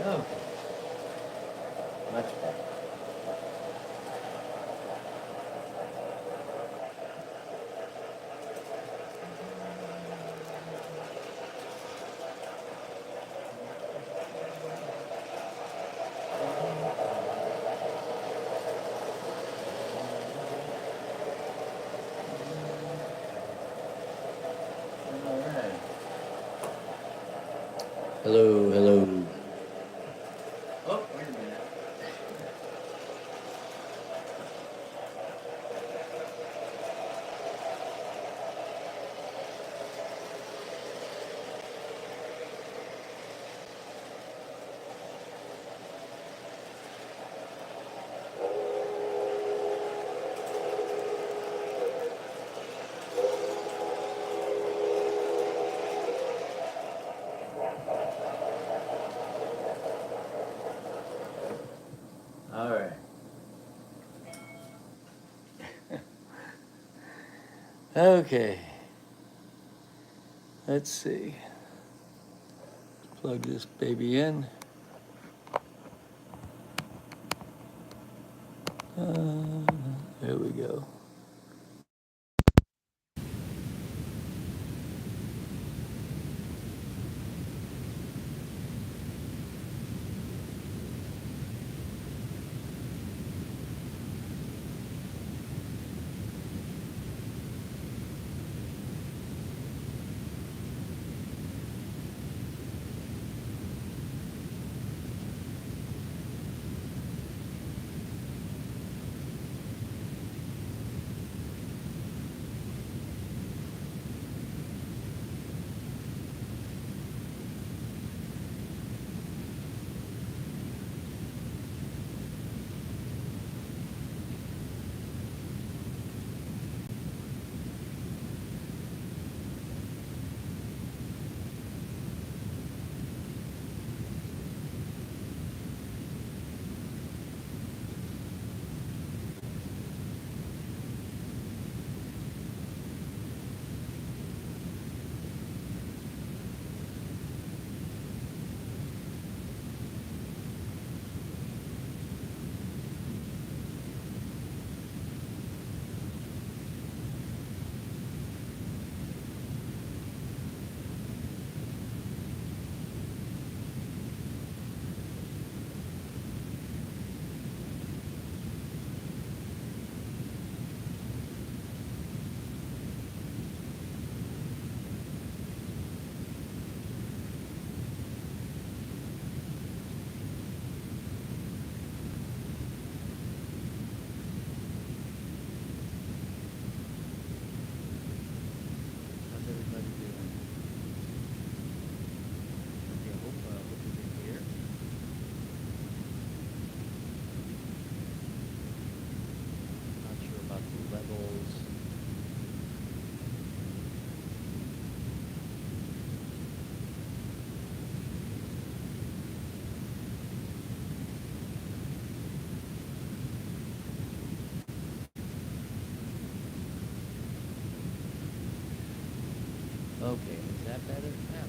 Oh, much better. All right. Hello, hello. Oh, wait a minute. All right. Okay. Let's see. Plug this baby in. There we go. Okay, is that better? Yeah.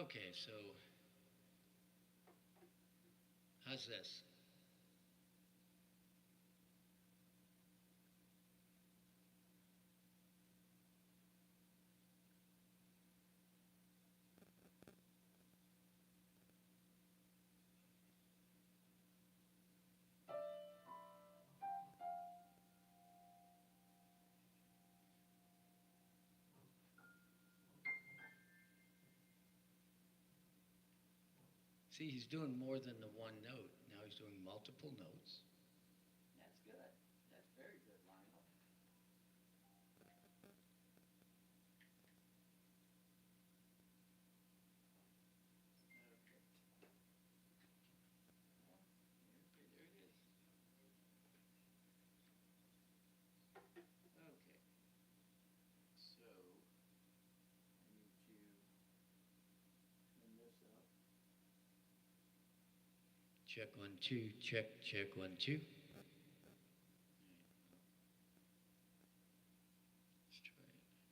Okay, so how's this? See, he's doing more than the one note. Now he's doing multiple notes. That's good. That's very good, Lionel. Okay. Okay, there it is. Okay. So, I need to turn this up. Check 1 2, check 1 2. Let's try it. Check 1 2.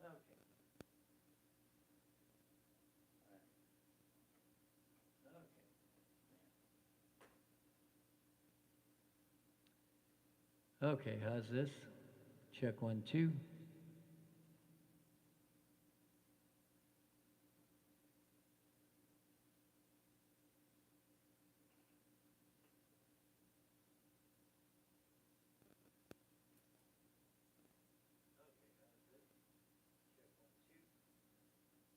Okay, well. Just the sound. Okay. All right. Okay. Okay, how's this? Check 1 2.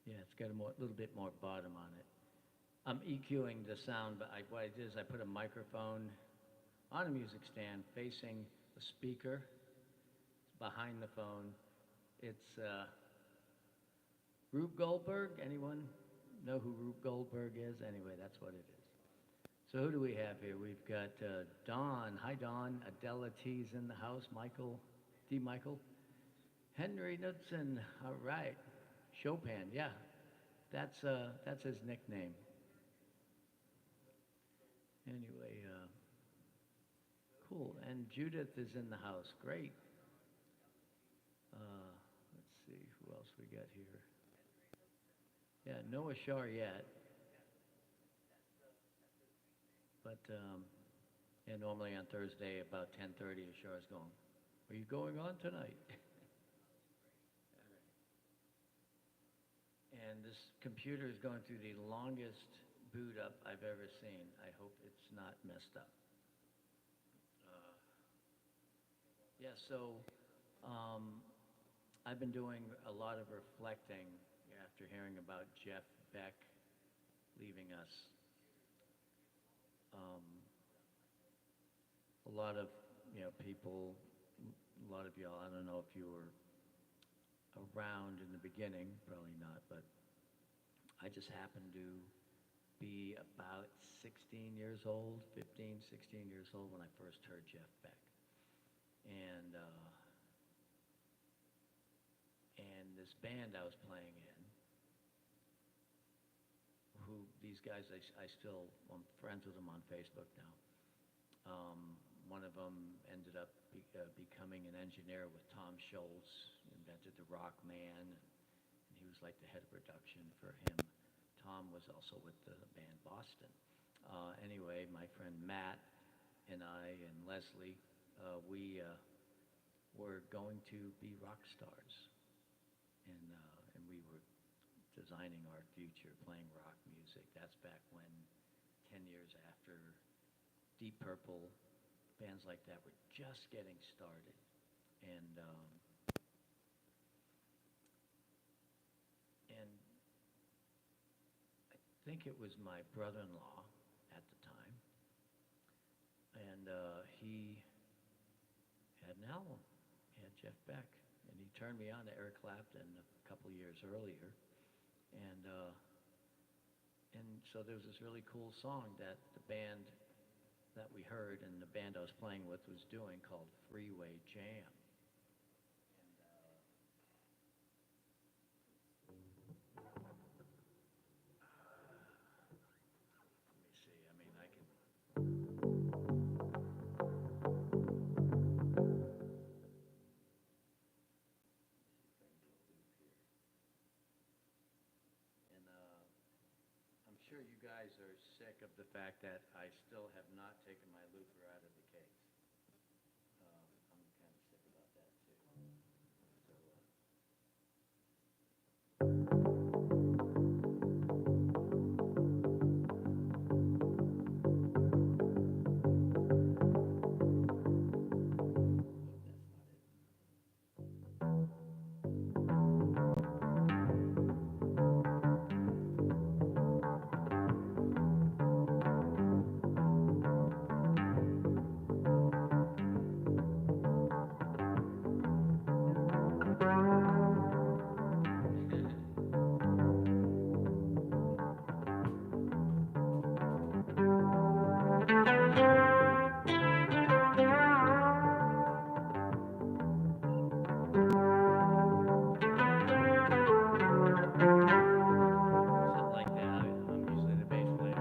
Yeah, it's got a little bit more bottom on it. I'm EQing the sound, but what I did is I put a microphone on a music stand facing the speaker behind the phone. It's Rube Goldberg. Anyone know who Rube Goldberg is? Anyway, that's what it is. So who do we have here? We've got Don. Hi, Don. Adela T's in the house. Michael, D. Michael. Henry Knudsen. All right. Chopin. Yeah, that's his nickname. Anyway, cool. And Judith is in the house. Great. Let's see who else we got here. Yeah, Noah Shar yet. But yeah, normally on Thursday about 10:30, Shar's going. Are you going on tonight? And this computer is going through the longest boot up I've ever seen. I hope it's not messed up. Yeah, so I've been doing a lot of reflecting after hearing about Jeff Beck leaving us. A lot of people, a lot of y'all. I don't know if you were around in the beginning, probably not, but I just happened to be about 16 years old, 15, 16 years old when I first heard Jeff Beck. And this band I was playing in, who these guys, I'm friends with them on Facebook now. One of them ended up becoming an engineer with Tom Scholz, invented the Rock Man, and he was like the head of production for him. Tom was also with the band Boston. Anyway, my friend Matt and I and Leslie, we were going to be rock stars, and we were designing our future, playing rock music. That's back when, 10 years after Deep Purple, bands like that were just getting started. And think it was my brother-in-law at the time, and he had an album. He had Jeff Beck, and he turned me on to Eric Clapton a couple of years earlier, and so there was this really cool song that the band that we heard and the band I was playing with was doing called Freeway Jam. I'm sure you guys are sick of the fact that I still have not taken my looper out of the case. I'm kind of sick about that too. So, something like that. I'm usually the bass player.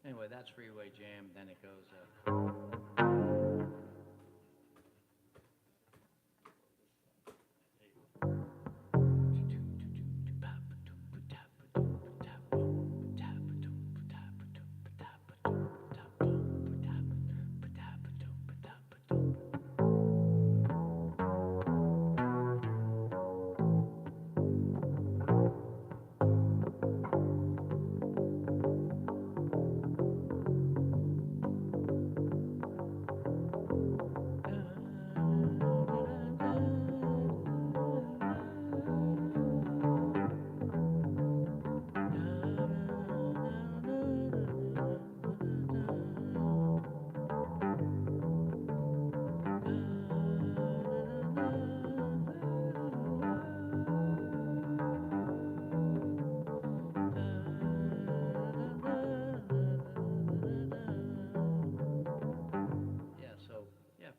Anyway, that's Freeway Jam. Then it goes.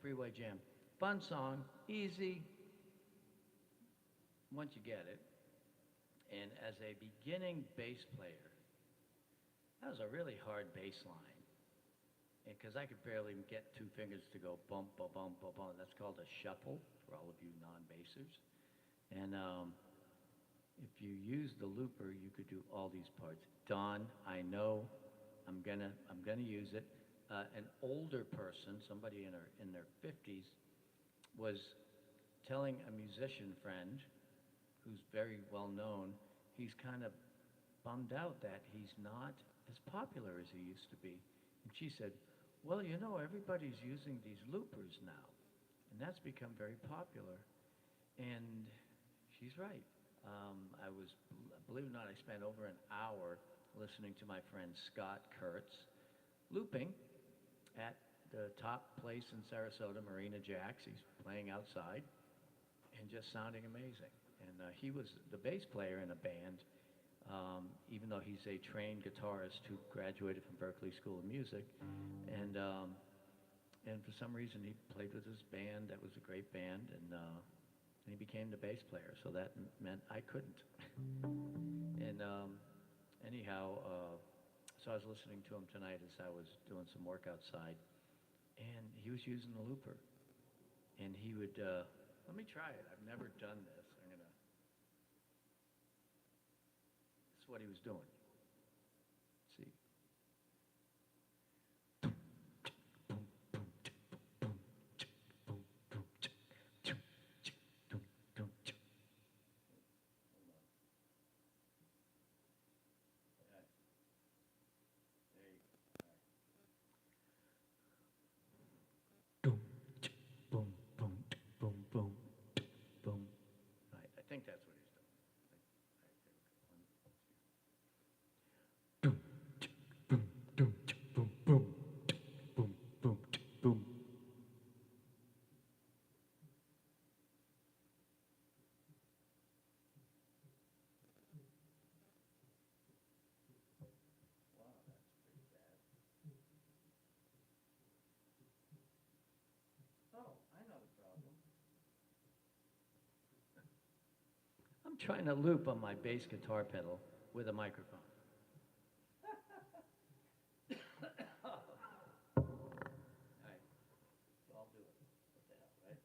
Freeway Jam. Fun song, easy once you get it. And as a beginning bass player, that was a really hard bass line. Because I could barely get two fingers to go bump, bump, bump, bump, bump. That's called a shuffle for all of you non-bassers. And if you use the looper, you could do all these parts. Don, I know I'm gonna use it. An older person, somebody in their 50s, was telling a musician friend who's very well known, he's kind of bummed out that he's not as popular as he used to be. And she said, well, you know, everybody's using these loopers now, and that's become very popular. And she's right. Believe it or not, I spent over an hour listening to my friend Scott Kurtz looping at the top place in Sarasota, Marina Jacks. He's playing outside and just sounding amazing. And he was the bass player in a band, even though he's a trained guitarist who graduated from Berklee School of Music. And for some reason, he played with his band. That was a great band, and he became the bass player. So that meant I couldn't. And anyhow, so I was listening to him tonight as I was doing some work outside, and he was using the looper. And he would, let me try it. I've never done this. This is what he was doing. See? I'm trying to loop on my bass guitar pedal with a microphone. All right, so I'll do it. What the hell, right?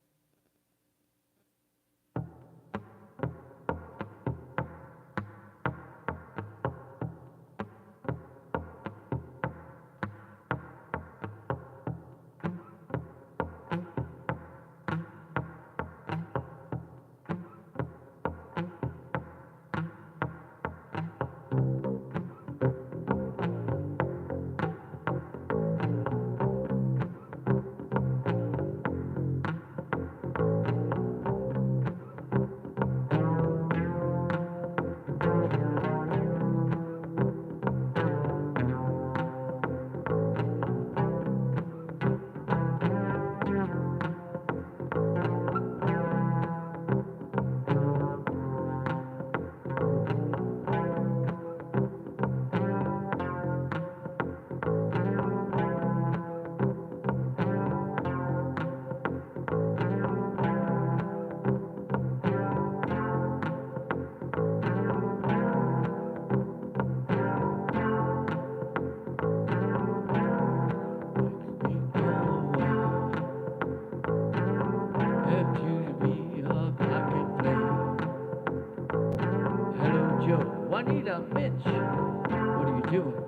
Juanita Mitch, what are you doing?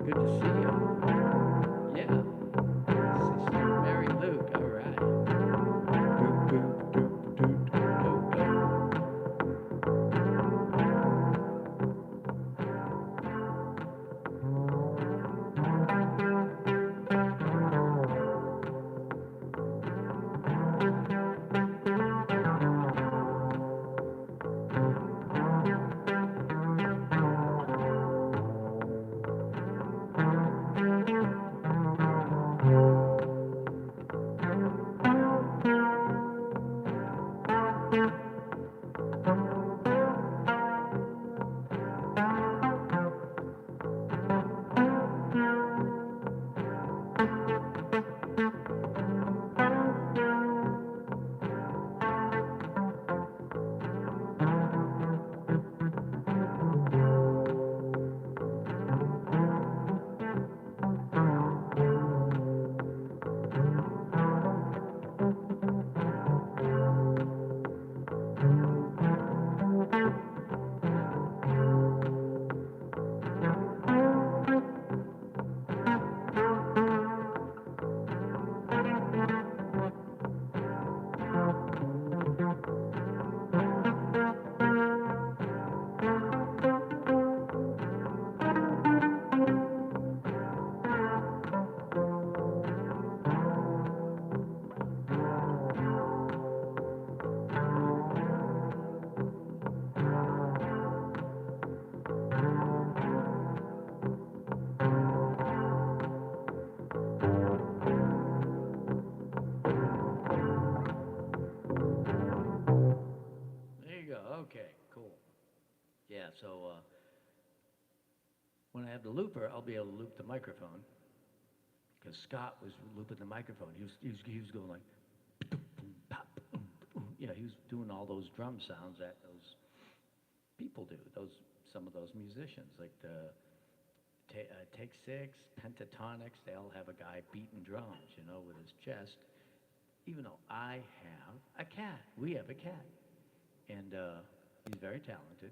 Good to see you. Yeah. Sister Mary Luke, all right. Okay, cool. Yeah, so when I have the looper, I'll be able to loop the microphone because Scott was looping the microphone. He was going like, you know, he was doing all those drum sounds that those people do. Some of those musicians, like the Take Six, Pentatonics, they all have a guy beating drums, you know, with his chest. Even though I have a cat, we have a cat, and he's very talented.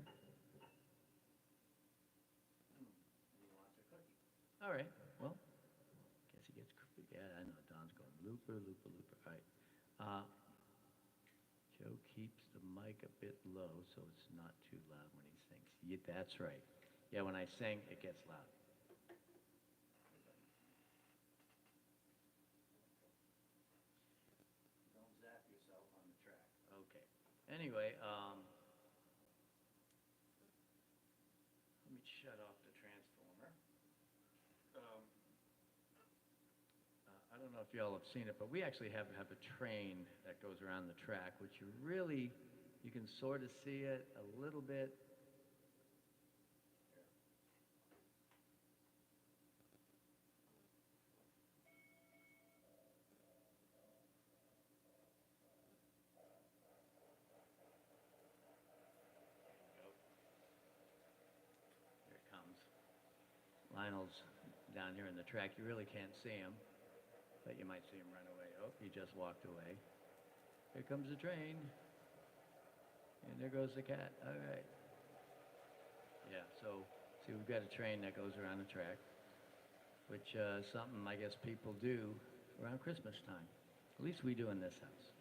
All right, well, guess he gets, yeah, I know, Don's going looper, looper, looper. All right. Joe keeps the mic a bit low so it's not too loud when he sings. Yeah, that's right. Yeah, when I sing, it gets loud. Don't zap yourself on the track. Okay. Anyway, let me shut off the transformer. I don't know if y'all have seen it, but we actually have a train that goes around the track, which you can sort of see it a little bit. animals down here in the track. You really can't see them, but you might see them run away. Oh, he just walked away. Here comes the train. And there goes the cat. All right. Yeah, so see, we've got a train that goes around the track, which is something I guess people do around Christmas time. At least we do in this house.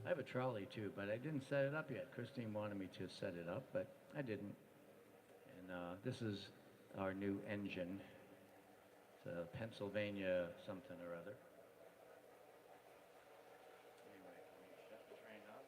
I have a trolley too, but I didn't set it up yet. Christine wanted me to set it up, but I didn't. And this is our new engine. It's a Pennsylvania something or other. Anyway, can we shut the train up?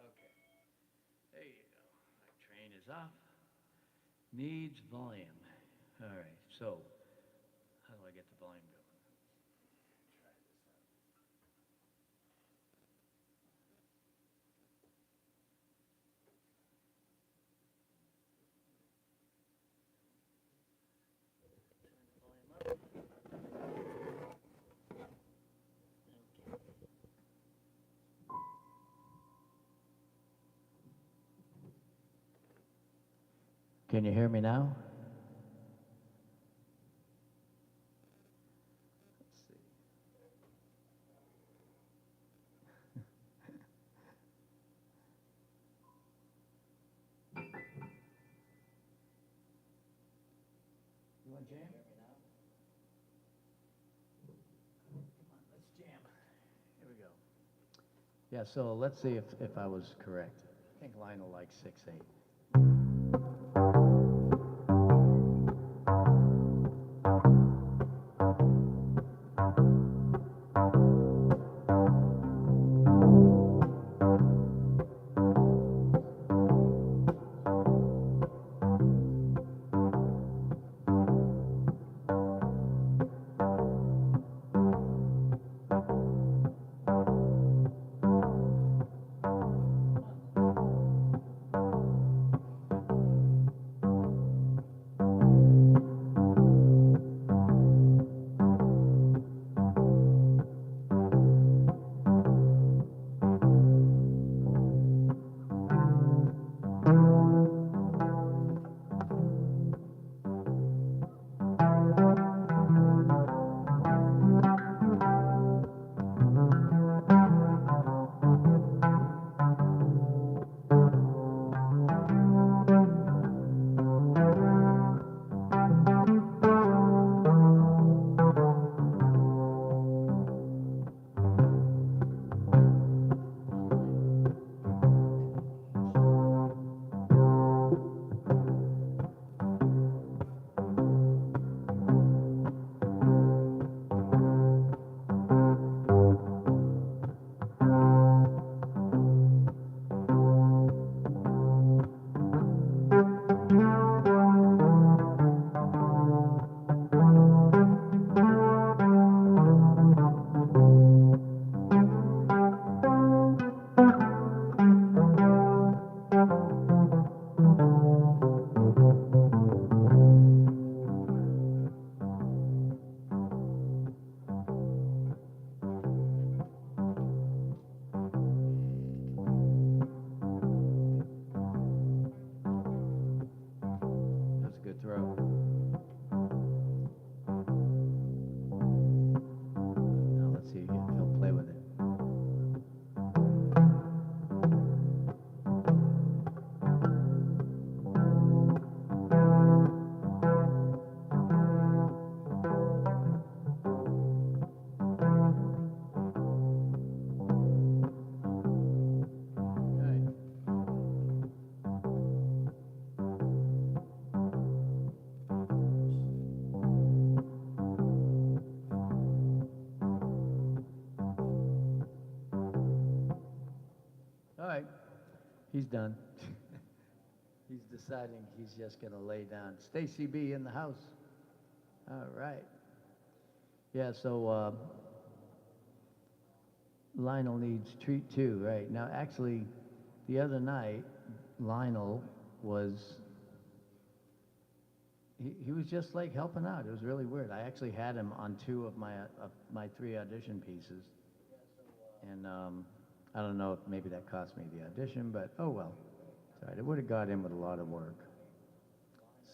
Okay. There you go. Our train is off. Needs volume. All right, so how do I get the volume going? Try this out. Turn the volume up. Okay. Can you hear me now? Let's see. You want to jam? Come on, let's jam. Here we go. Yeah, so let's see if I was correct. I think Lionel likes 6/8. He's done. He's deciding he's just going to lay down. Stacy B in the house. All right. Yeah, so Lionel needs treat too, right? Now, actually, the other night, Lionel was, he was just like helping out. It was really weird. I actually had him on two of my three audition pieces. And I don't know if maybe that cost me the audition, but oh well. It's all right. It would have got in with a lot of work.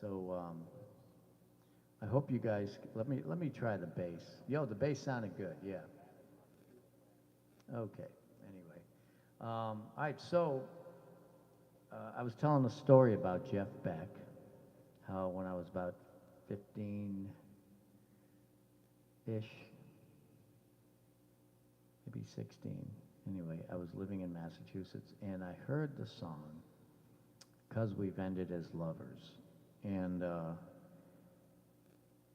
So I hope you guys, let me try the bass. Yo, the bass sounded good, yeah. Okay, anyway. All right, so I was telling a story about Jeff Beck, how when I was about 15-ish, maybe 16. Anyway, I was living in Massachusetts, and I heard the song, "'Cause We've Ended as Lovers." And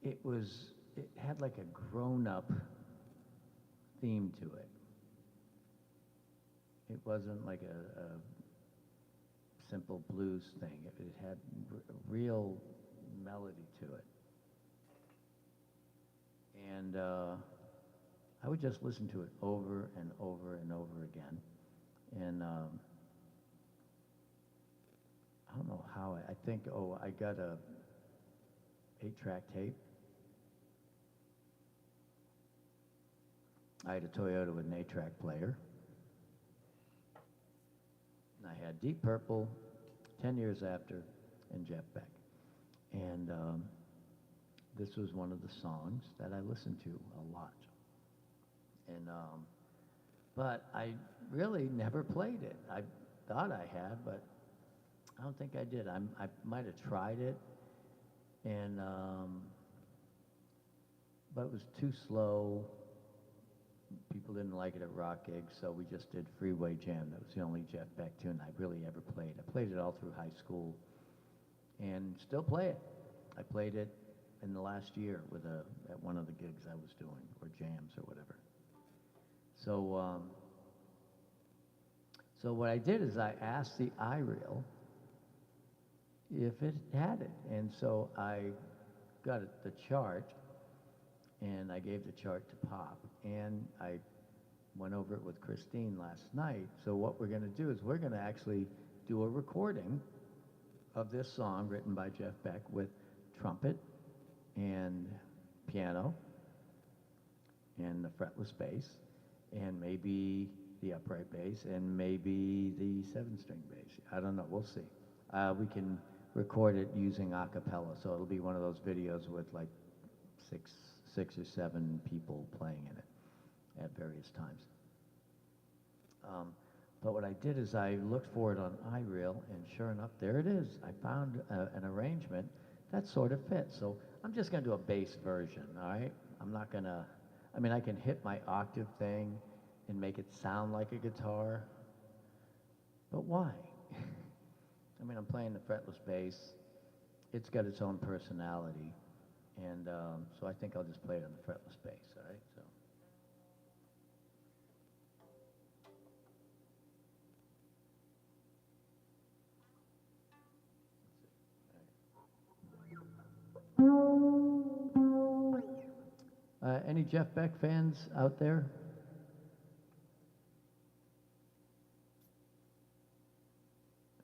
it had like a grown-up theme to it. It wasn't like a simple blues thing. It had a real melody to it. And I would just listen to it over and over and over again. And I don't know how, I think, I got a 8-track tape. I had a Toyota with an 8-track player. And I had Deep Purple, 10 Years After, and Jeff Beck. And this was one of the songs that I listened to a lot. And but I really never played it. I thought I had, but I don't think I did. I might have tried it, and but it was too slow. People didn't like it at rock gigs, so we just did Freeway Jam. That was the only Jeff Beck tune I really ever played. I played it all through high school, and still play it. I played it in the last year at one of the gigs I was doing, or jams or whatever. So so what I did is I asked the iReel if it had it, and so I got the chart, and I gave the chart to Pop, and I went over it with Christine last night. So what we're going to do is we're going to actually do a recording of this song written by Jeff Beck with trumpet and piano and the fretless bass and maybe the upright bass and maybe the 7-string bass. I don't know. We'll see. We can record it using a cappella, so it'll be one of those videos with like six or seven people playing in it at various times. But what I did is I looked for it on iReel, and sure enough, there it is. I found an arrangement that sort of fits. So I'm just going to do a bass version, all right? I'm not going to, I mean, I can hit my octave thing and make it sound like a guitar, but why? I mean, I'm playing the fretless bass. It's got its own personality, and so I think I'll just play it on the fretless bass, all right? So. Any Jeff Beck fans out there?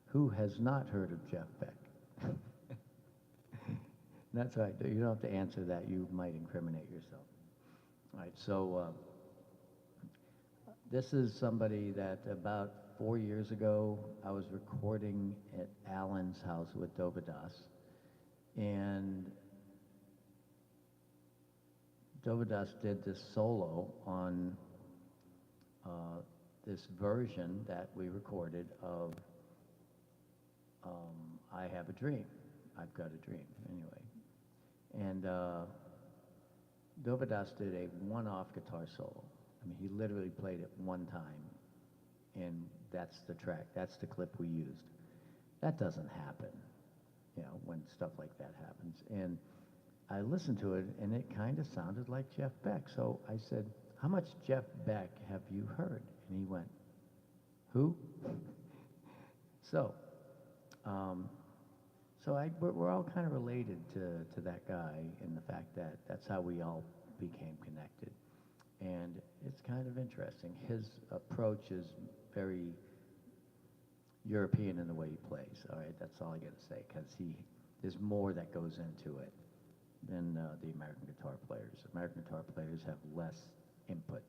Who has not heard of Jeff Beck? That's right. You don't have to answer that. You might incriminate yourself. All right, so this is somebody that about 4 years ago, I was recording at Allen's house with Dovydas, and Dovydas did this solo on this version that we recorded of I Have a Dream. I've Got a Dream, anyway. And Dovydas did a one-off guitar solo. I mean, he literally played it one time, and that's the track, that's the clip we used. That doesn't happen, you know, when stuff like that happens. And I listened to it, and it kind of sounded like Jeff Beck. So I said, how much Jeff Beck have you heard? And he went, who? So, we're all kind of related to that guy in the fact that that's how we all became connected. And it's kind of interesting. His approach is very European in the way he plays, all right? That's all I got to say, because there's more that goes into it than the American guitar players. American guitar players have less input,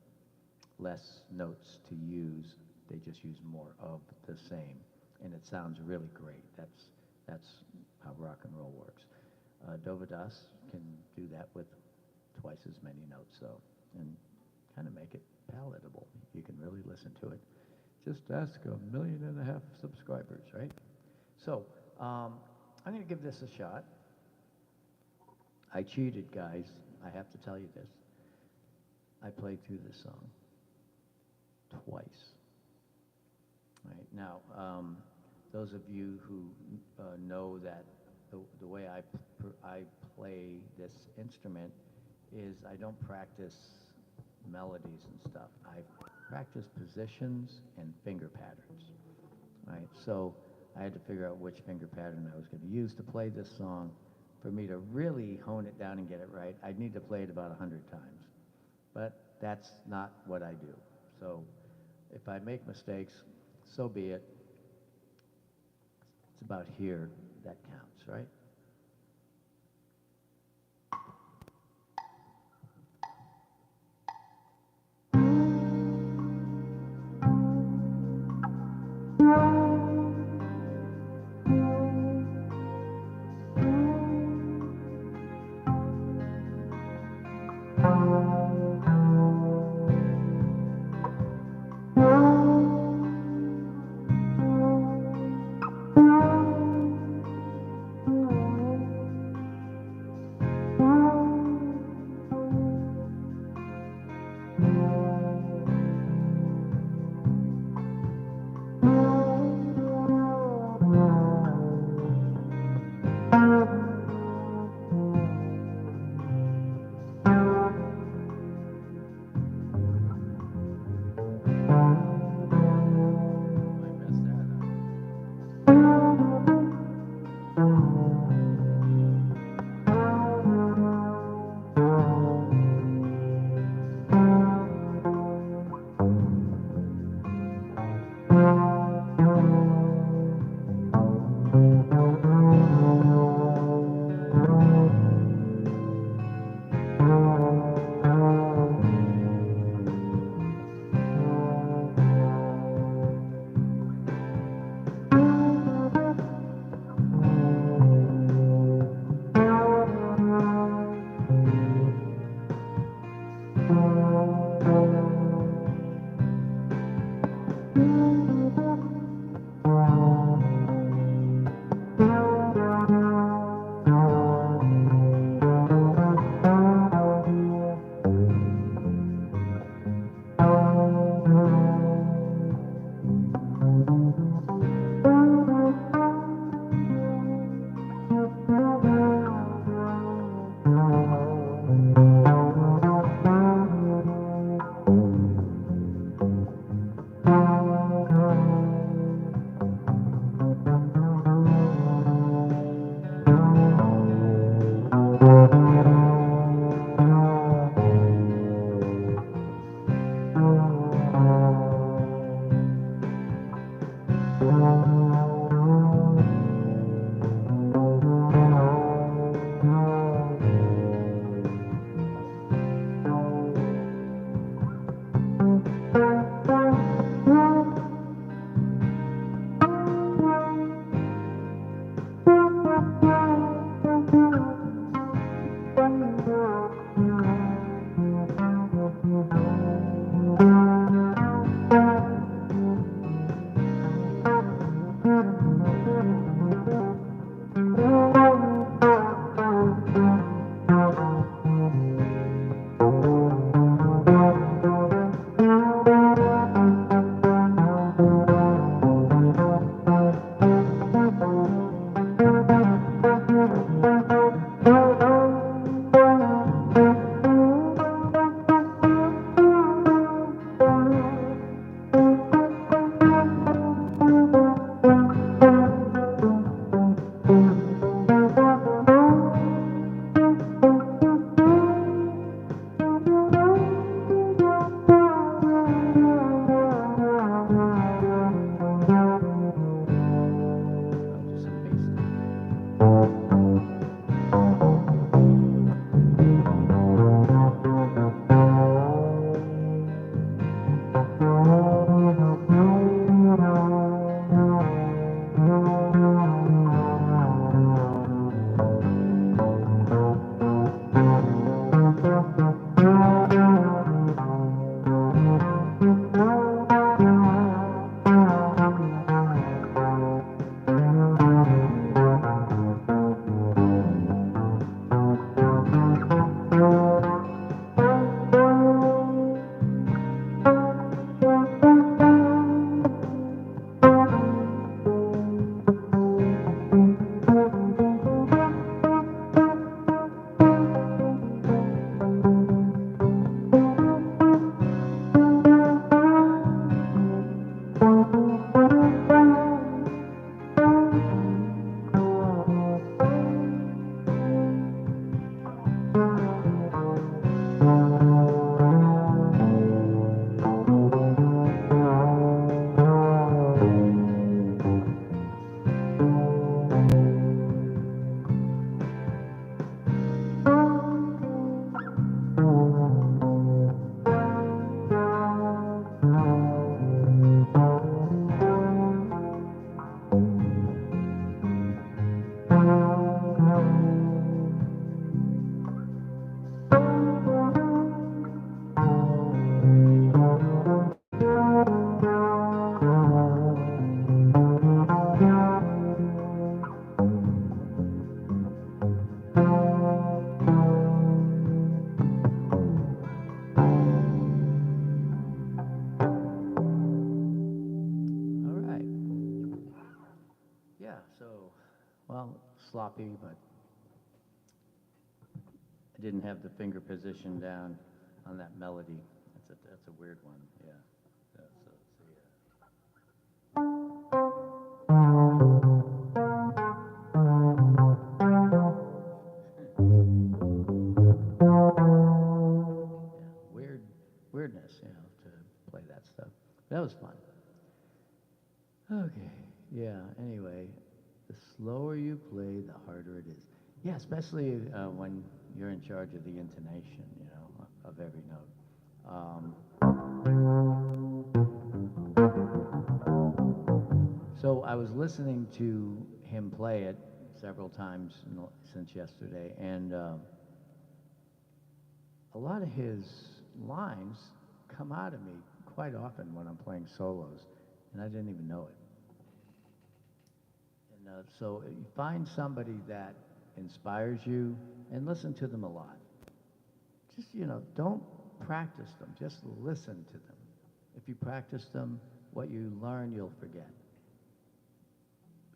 less notes to use. They just use more of the same, and it sounds really great. That's how rock and roll works. Dovydas can do that with twice as many notes, so, and kind of make it palatable. You can really listen to it. Just ask 1.5 million subscribers, right? So, I'm going to give this a shot. I cheated, guys. I have to tell you this. I played through this song twice. Right now, those of you who know that the way I play this instrument is I don't practice melodies and stuff. I practice positions and finger patterns. Right? So I had to figure out which finger pattern I was going to use to play this song. For me to really hone it down and get it right, I'd need to play it about 100 times. But that's not what I do. So if I make mistakes, so be it. It's about here that counts, right? sloppy, but I didn't have the finger position down on that melody. That's a weird one, yeah. So, yeah, weirdness, you know, to play that stuff. That was fun. Okay, yeah, anyway, the slower you play, the harder it is. Yeah, especially when you're in charge of the intonation, you know, of every note. So I was listening to him play it several times since yesterday, and a lot of his lines come out of me quite often when I'm playing solos, and I didn't even know it. And so you find somebody that inspires you and listen to them a lot. Just, you know, don't practice them, just listen to them. If you practice them, what you learn, you'll forget.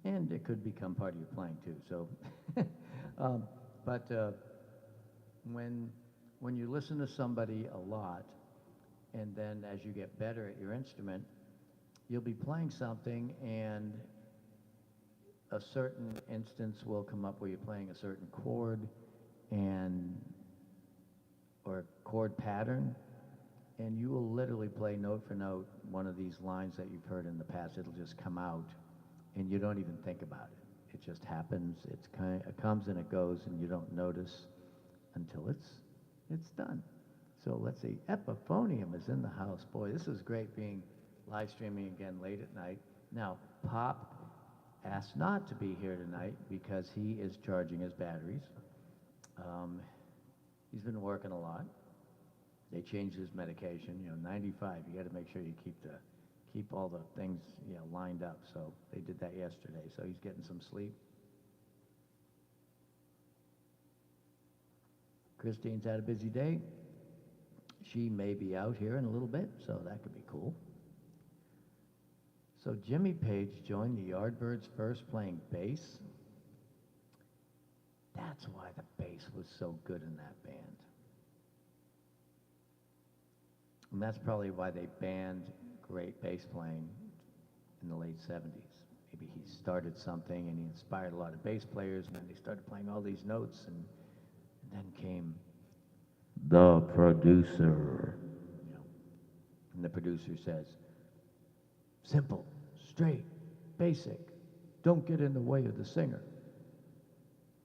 And it could become part of your playing too, so. When you listen to somebody a lot, and then as you get better at your instrument, you'll be playing something and a certain instance will come up where you're playing a certain chord or chord pattern, and you will literally play note for note one of these lines that you've heard in the past. It'll just come out, and you don't even think about it. It just happens. It comes and it goes, and you don't notice until it's done. So let's see. Epiphonium is in the house. Boy, this is great being live streaming again late at night. Now, Pop asked not to be here tonight because he is charging his batteries. He's been working a lot. They changed his medication, you know, 95. You got to make sure you keep all the things, you know, lined up. So they did that yesterday. So he's getting some sleep. Christine's had a busy day. She may be out here in a little bit, so that could be cool. So Jimmy Page joined the Yardbirds first playing bass. That's why the bass was so good in that band. And that's probably why they banned great bass playing in the late 70s. Maybe he started something and he inspired a lot of bass players, and then they started playing all these notes, and then came the producer. You know, and the producer says, simple, straight, basic, don't get in the way of the singer.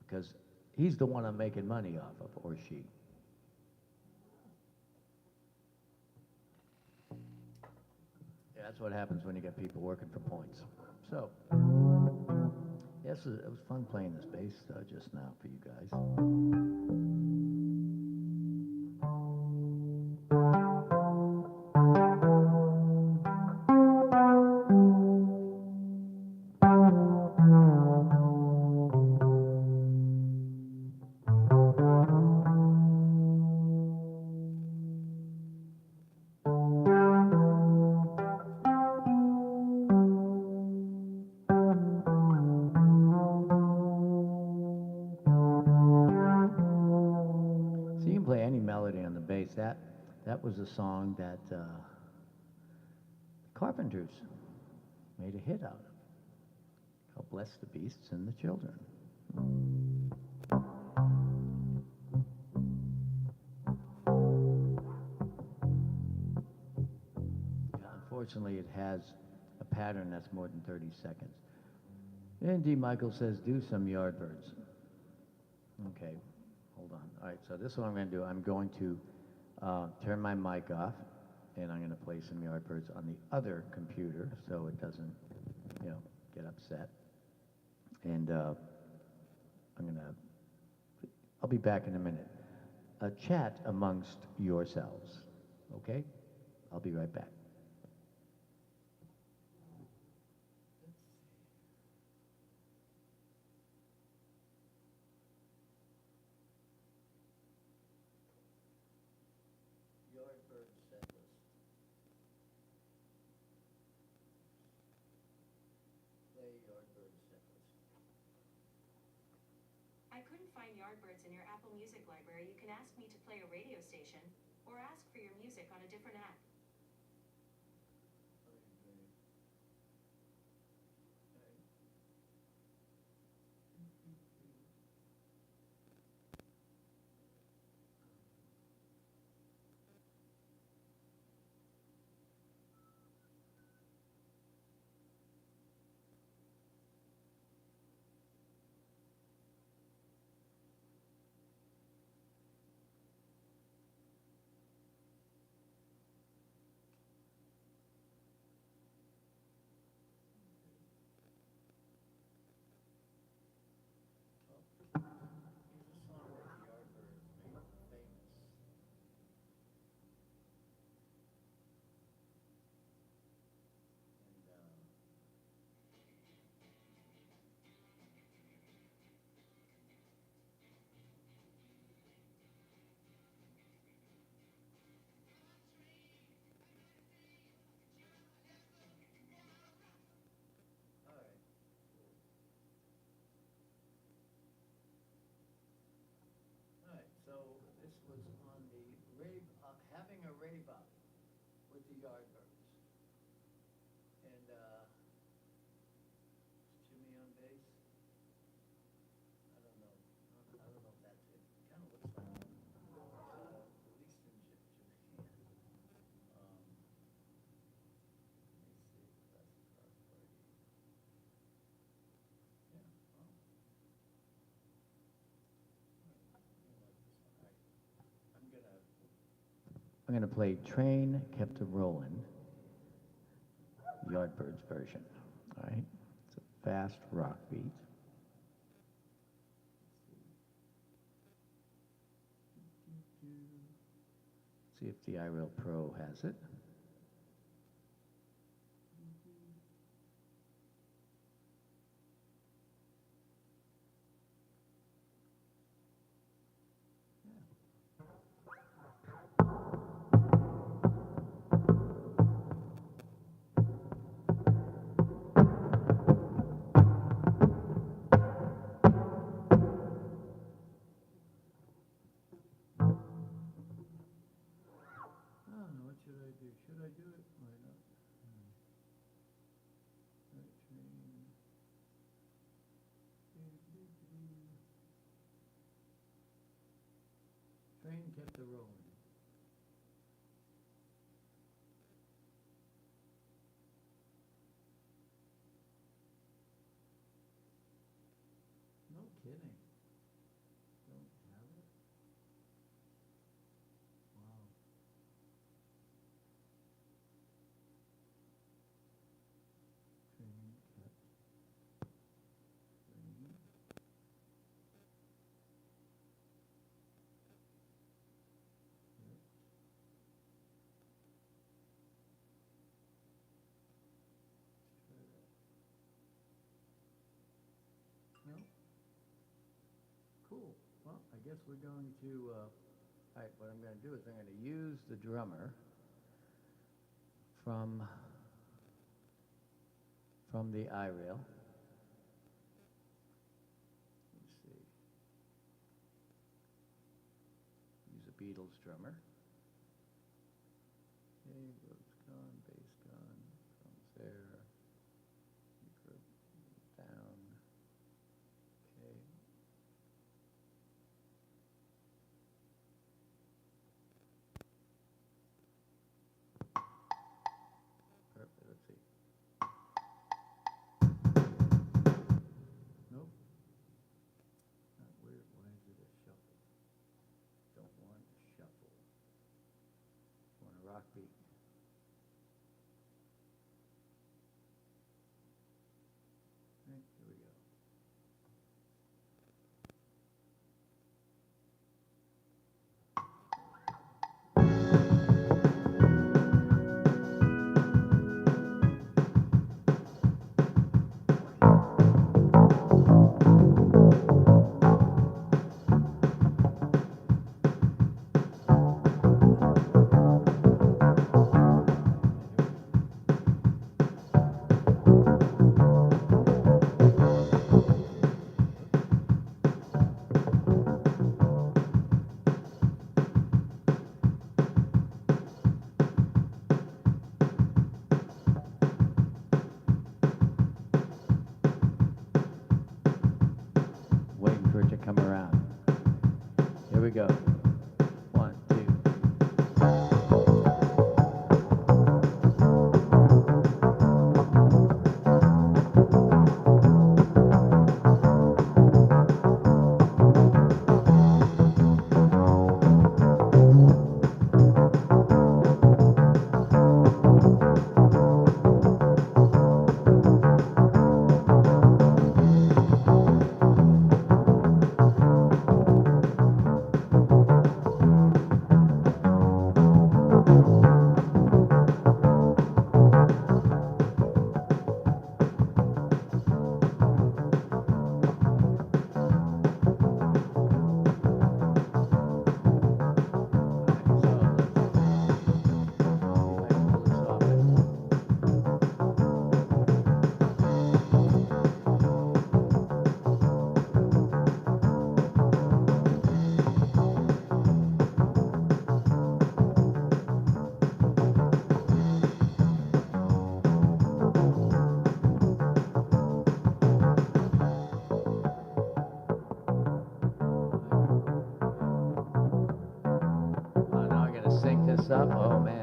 Because he's the one I'm making money off of, or she. Yeah, that's what happens when you get people working for points. So, yes, it was fun playing this bass just now for you guys. That was a song that Carpenters made a hit out of, called Bless the Beasts and the Children. Yeah, unfortunately, it has a pattern that's more than 30 seconds. And D. Michael says, do some Yardbirds. Okay, hold on. All right, so this is what I'm going to do. I'm going to turn my mic off, and I'm going to play some Yardbirds on the other computer so it doesn't, you know, get upset. And I'll be back in a minute. Chat amongst yourselves, okay? I'll be right back. couldn't find Yardbirds in your Apple Music library, you can ask me to play a radio station or ask for your music on a different app. So this was on the rave, having a rave up with the Yardbirds. And is Jimmy on bass? I don't know. I don't know if that's it. Kind of looks like it. At least in Japan. Let me see if that's the car party. Yeah. Well. I'm gonna play Train Kept a Rollin', Yardbirds version, all right? It's a fast rock beat. See if the iReal Pro has it. Should I do? Should I do it? Why not? Right, train kept a rolling. No kidding. Don't have it? Wow. Train kept train. No? Cool. Well, I guess we're going to, all right, what I'm going to do is I'm going to use the drummer from the iReal. Let's see. Use a Beatles drummer. Okay, road's gone, bass gone, drums there, reverb down. Okay. Perfect, let's see. Nope. Not weird. Why is it a shuffle? Don't want a shuffle. Want a rock beat. Right, here we go. we go. 1, 2. Oh, now I gotta sync this up. Oh man.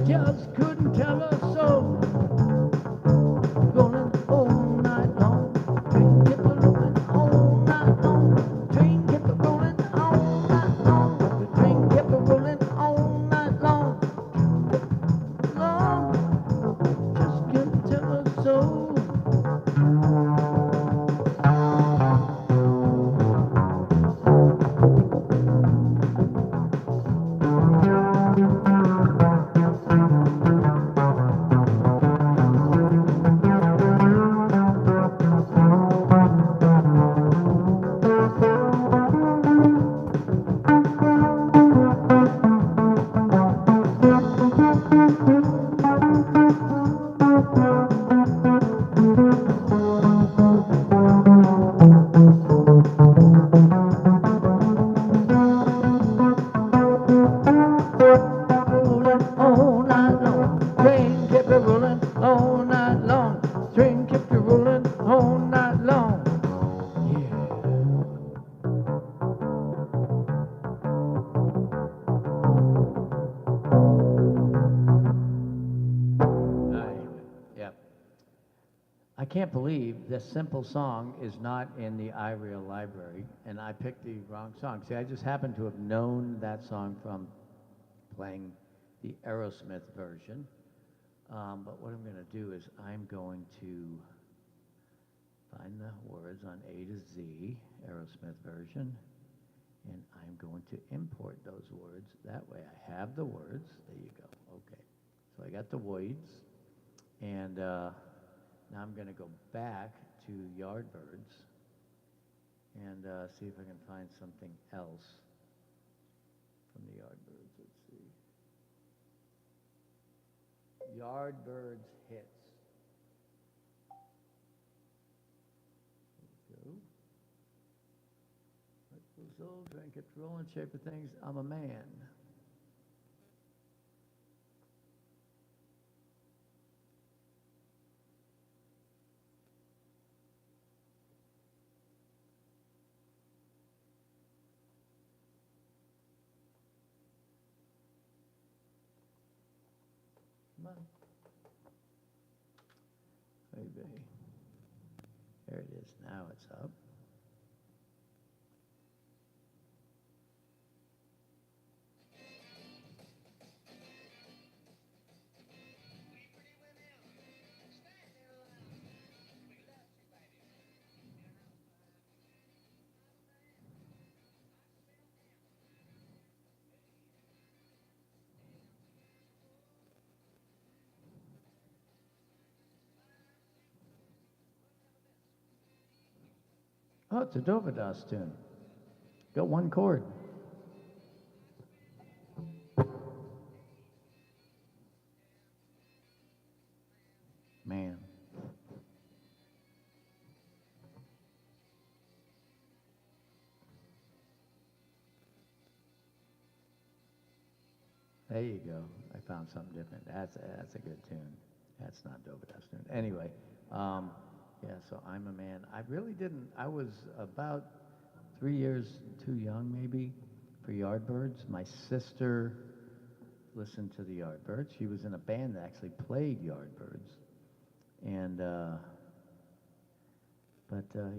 Just couldn't tell her so. Rolling all night long, train kept a rolling all night long, train kept a rolling all night long, the train kept a rolling all night long, long, just couldn't tell her so. I can't believe this simple song is not in the iReal library, and I picked the wrong song. See, I just happen to have known that song from playing the Aerosmith version. But what I'm going to do is I'm going to find the words on A to Z, Aerosmith version, and I'm going to import those words. That way I have the words. There you go. Okay. So I got the words, and now I'm going to go back to Yardbirds and see if I can find something else from the Yardbirds. Let's see. Yardbirds hits. There we go. Life goes old, drink it, rolling, shape of things. I'm a man. Come on. Hey, baby. There it is. Now it's up. Oh, it's a Dovydas tune. Got one chord. Man. There you go. I found something different. That's a good tune. That's not Dovydas tune. Anyway, yeah, so I'm a Man. I really didn't. I was about 3 years too young, maybe, for Yardbirds. My sister listened to the Yardbirds. She was in a band that actually played Yardbirds. And,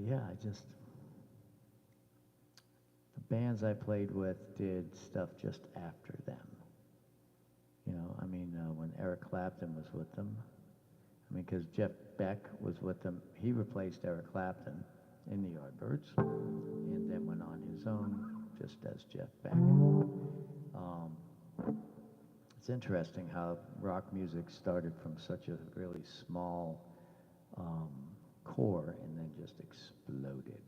yeah, the bands I played with did stuff just after them. You know, I mean, when Eric Clapton was with them, I mean, because Jeff Beck was with them, he replaced Eric Clapton in the Yardbirds, and then went on his own, just as Jeff Beck. It's interesting how rock music started from such a really small core and then just exploded.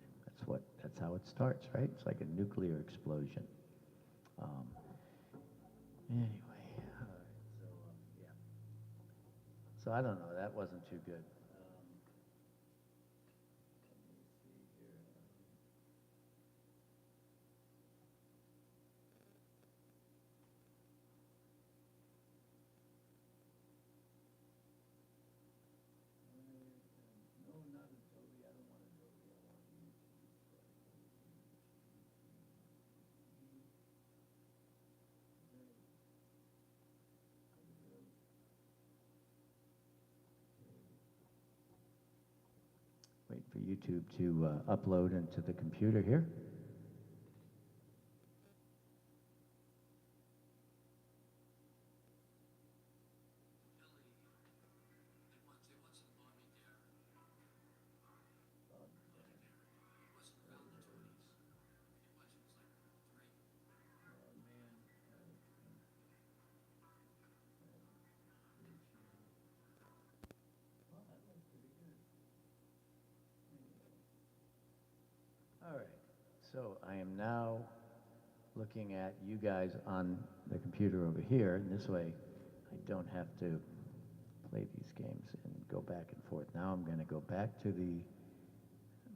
That's how it starts, right? It's like a nuclear explosion. Anyway, all right, so yeah. So I don't know, that wasn't too good. Wait for YouTube to upload into the computer here. All right, so I am now looking at you guys on the computer over here, and this way I don't have to play these games and go back and forth. Now I'm going to go back to the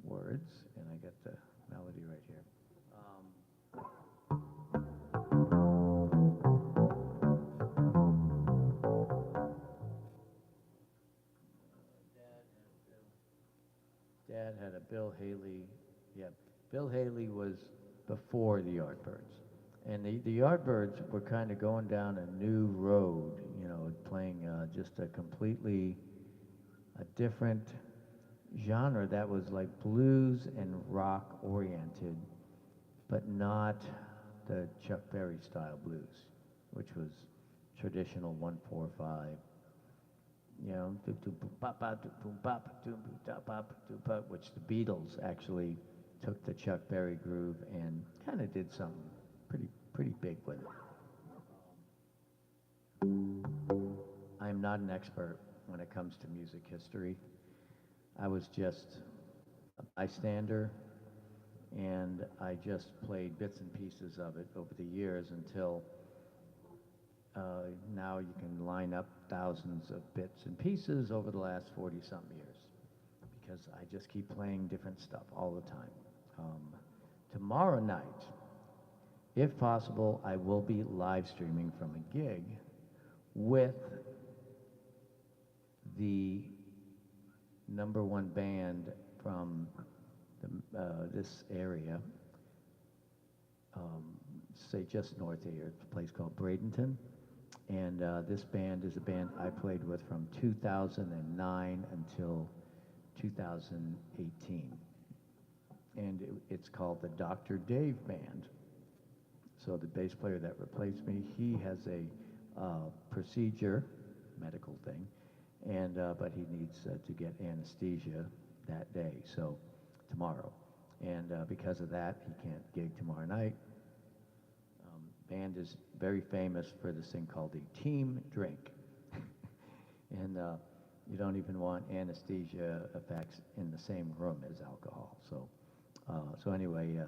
words, and I got the melody right here. Dad had a Bill Haley. Yeah, Bill Haley was before the Yardbirds. And the Yardbirds were kind of going down a new road, you know, playing just a completely different genre that was like blues and rock oriented, but not the Chuck Berry style blues, which was traditional 1-4-5. You know, which the Beatles actually took the Chuck Berry groove and kind of did something pretty big with it. I'm not an expert when it comes to music history. I was just a bystander, and I just played bits and pieces of it over the years until now you can line up thousands of bits and pieces over the last 40-something years, because I just keep playing different stuff all the time. Tomorrow night, if possible, I will be live streaming from a gig with the #1 band from this area, say just north of here. It's a place called Bradenton. And this band is a band I played with from 2009 until 2018. And it's called the Dr. Dave Band. So the bass player that replaced me, he has a procedure, medical thing, and but he needs to get anesthesia that day, so tomorrow. And because of that, he can't gig tomorrow night. Band is very famous for this thing called the team drink. And you don't even want anesthesia effects in the same room as alcohol. So anyway,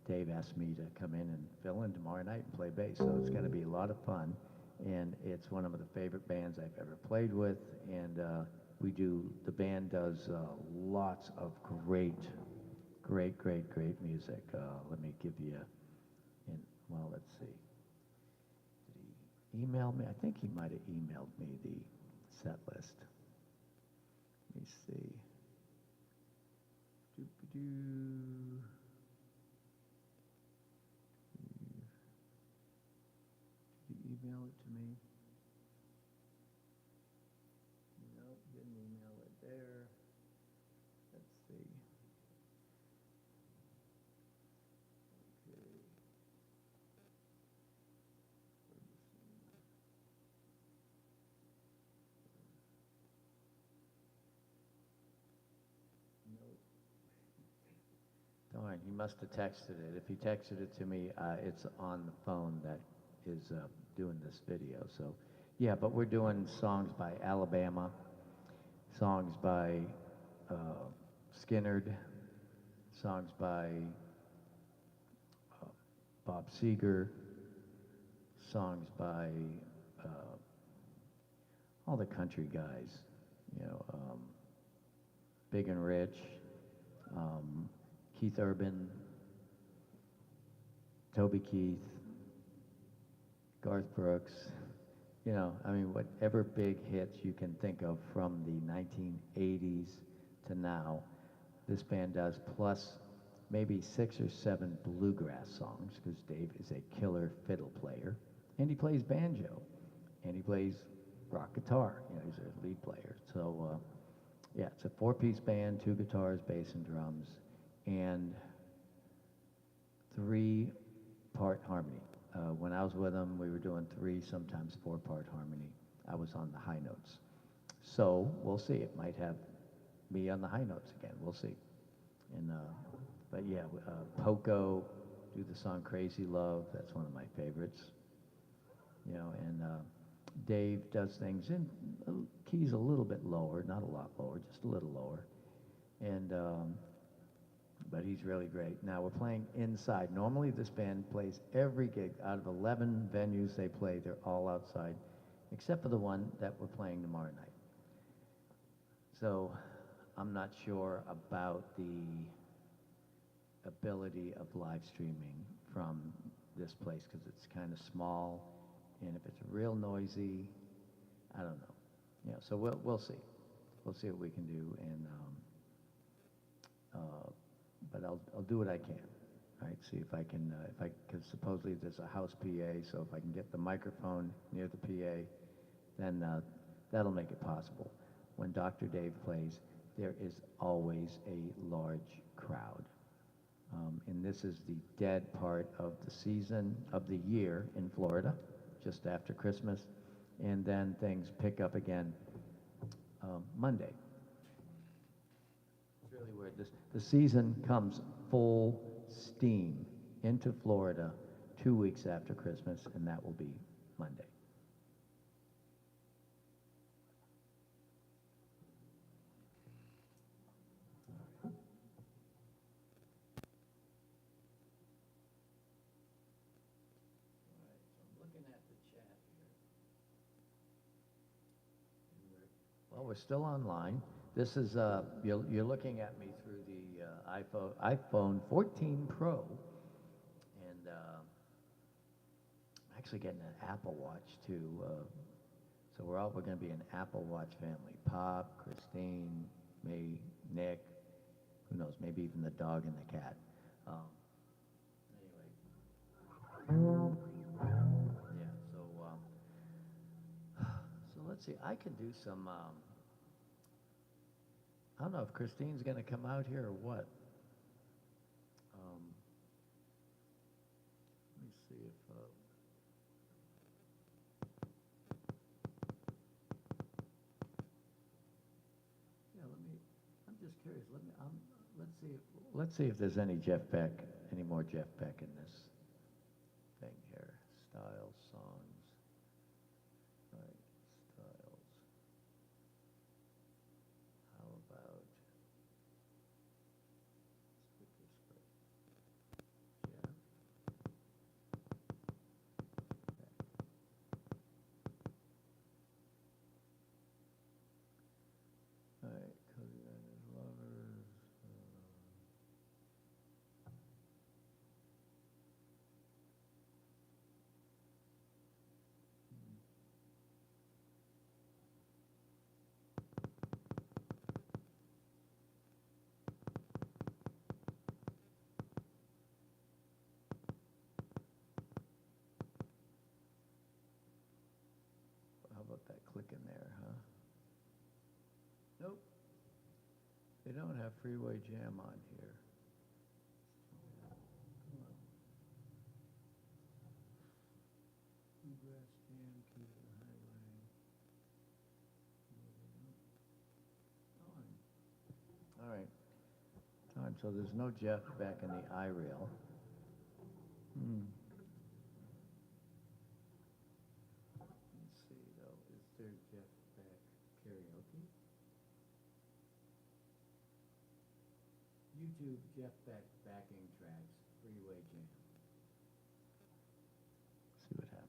Dave asked me to come in and fill in tomorrow night and play bass. So it's going to be a lot of fun. And it's one of the favorite bands I've ever played with. And the band does lots of great music. Let me give you, well, let's see. Did he email me? I think he might have emailed me the set list. Let me see. Doo-ba-doo. Did you email it to me? Nope, didn't email it there. Let's see. Okay. Nope. Darn, he must have texted it. If he texted it to me, it's on the phone that is doing this video. So, yeah, but we're doing songs by Alabama, songs by Skinnerd, songs by Bob Seger, songs by all the country guys, Big and Rich, Keith Urban, Toby Keith, Garth Brooks, whatever big hits you can think of from the 1980s to now, this band does, plus maybe 6 or 7 bluegrass songs, because Dave is a killer fiddle player, and he plays banjo, and he plays rock guitar. He's a lead player. So, yeah, it's a 4-piece band, 2 guitars, bass, and drums, and 3-part harmony. When I was with him, we were doing 3, sometimes 4-part harmony. I was on the high notes. So we'll see. It might have me on the high notes again. We'll see. And but yeah, Poco, do the song "Crazy Love." That's one of my favorites. And Dave does things in keys a little bit lower, not a lot lower, just a little lower. And but he's really great. Now we're playing inside. Normally this band plays every gig. Out of 11 venues they play, they're all outside, except for the one that we're playing tomorrow night. So I'm not sure about the ability of live streaming from this place, because it's kind of small, and if it's real noisy, I don't know. So we'll see. We'll see what we can do, and but I'll do what I can. Right? See if I can, because supposedly there's a house PA, so if I can get the microphone near the PA, then that'll make it possible. When Dr. Dave plays, there is always a large crowd. And this is the dead part of the season, of the year in Florida, just after Christmas. And then things pick up again Monday. It's really weird. The season comes full steam into Florida 2 weeks after Christmas, and that will be Monday. Well, we're still online. This is, you're looking at me through the iPhone 14 Pro, and I'm actually getting an Apple Watch too. So we're going to be an Apple Watch family. Pop, Christine, me, Nick, who knows, maybe even the dog and the cat. Anyway. Yeah, so let's see, I can do some, I don't know if Christine's gonna come out here or what. Let me see if, yeah, I'm just curious, let's see if there's any Jeff Beck, any more Jeff Beck in this thing here. Styles, songs, right, styles. How about, let's put this way. Jeff Beck. All right, Cody and his lovers. How about that click in there, huh? Nope. They don't have Freeway Jam on here. Bluegrass Jam, Key to the Highway. All right. Time. So there's no Jeff Beck in the iReel. Let's see, though. Is there Jeff Beck karaoke? YouTube Jeff Beck backing tracks, Freeway Jam. See what happens.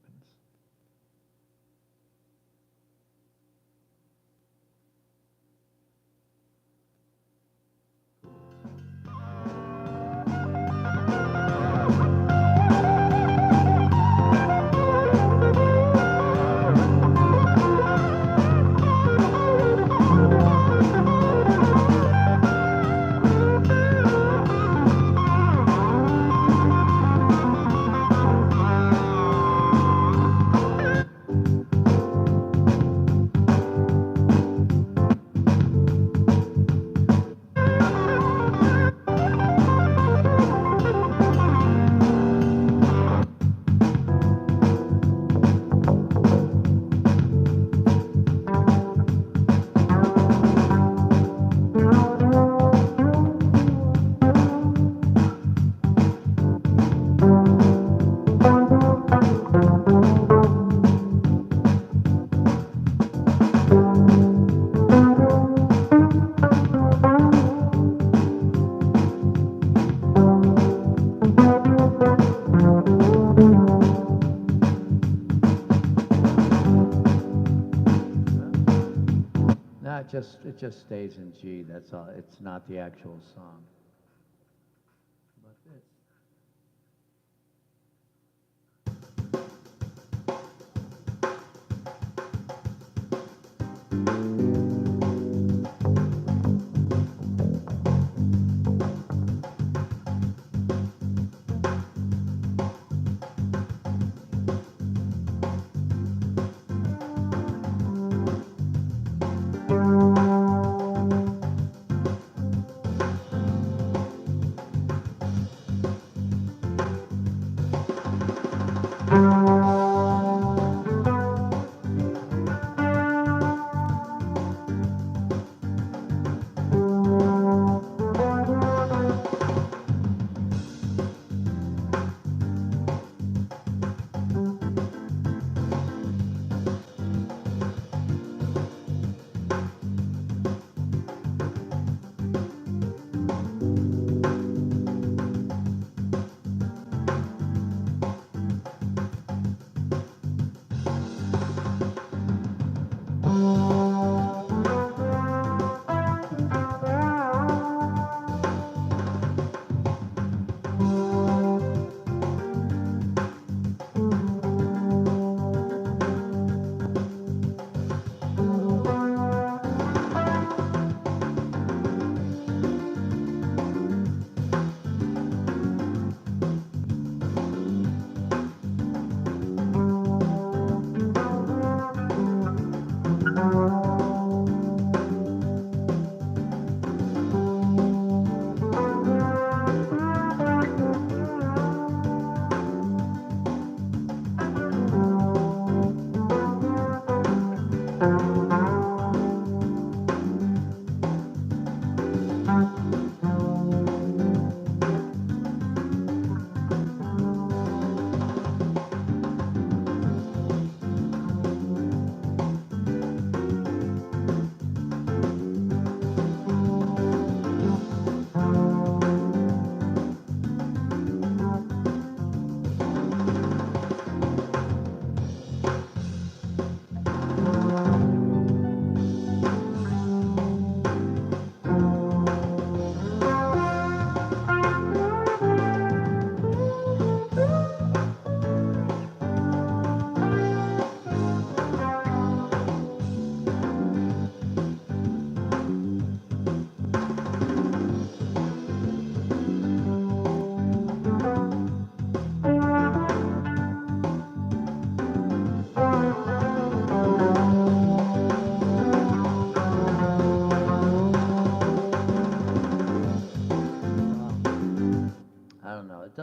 It just stays in G, that's all. It's not the actual song. How about this?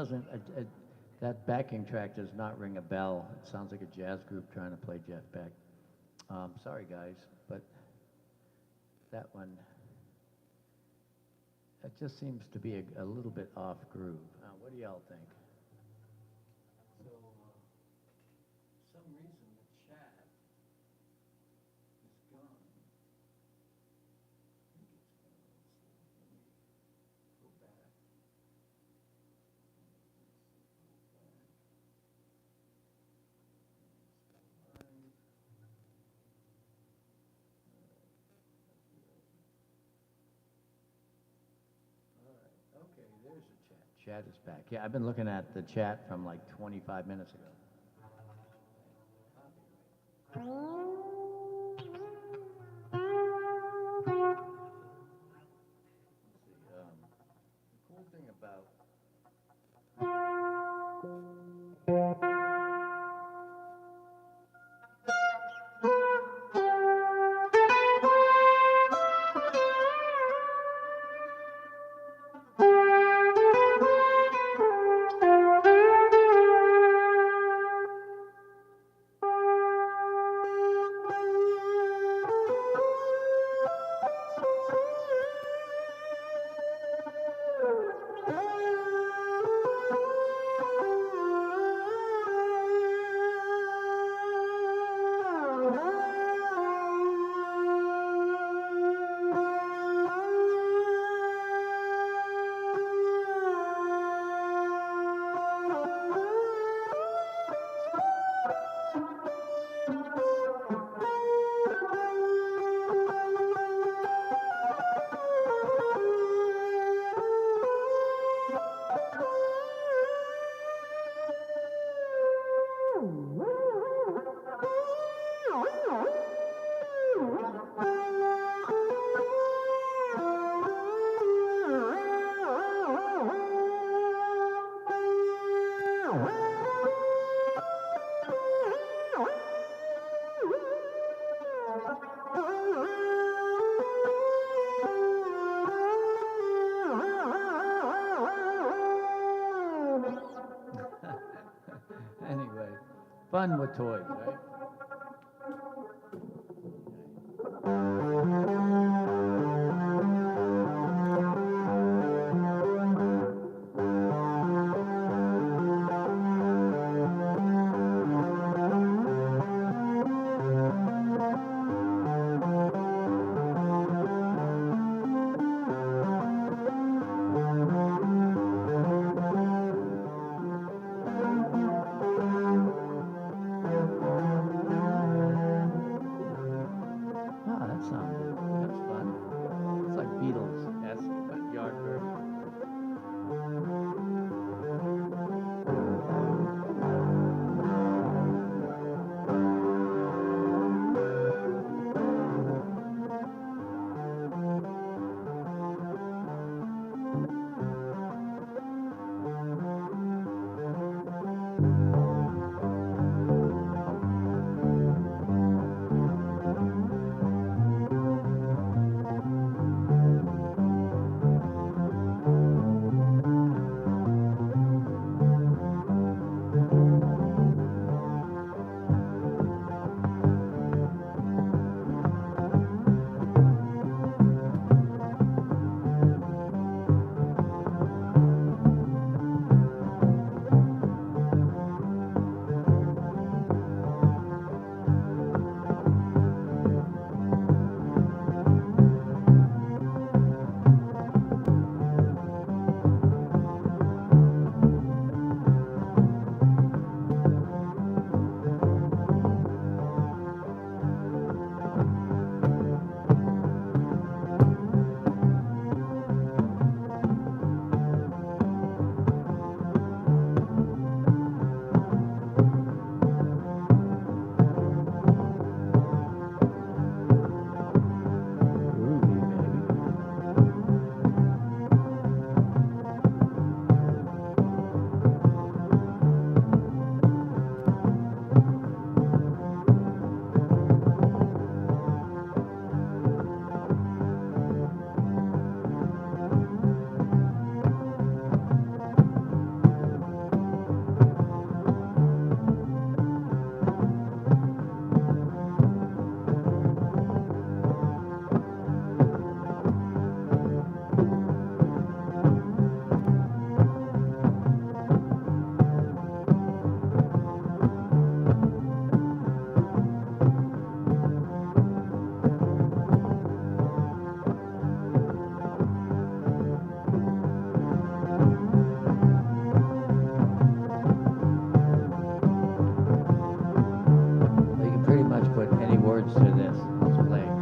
doesn't, that backing track does not ring a bell. It sounds like a jazz group trying to play Jeff Beck. Sorry, guys, but that one, it just seems to be a little bit off groove. What do y'all think? So, some reason the chat is gone. I think it's gone. Let me go back. Okay, there's the chat. Chat is back. Yeah, I've been looking at the chat from like 25 minutes ago. Let's see. The cool thing about anyway, fun with toys, right? pretty much put any words to this. It's playing.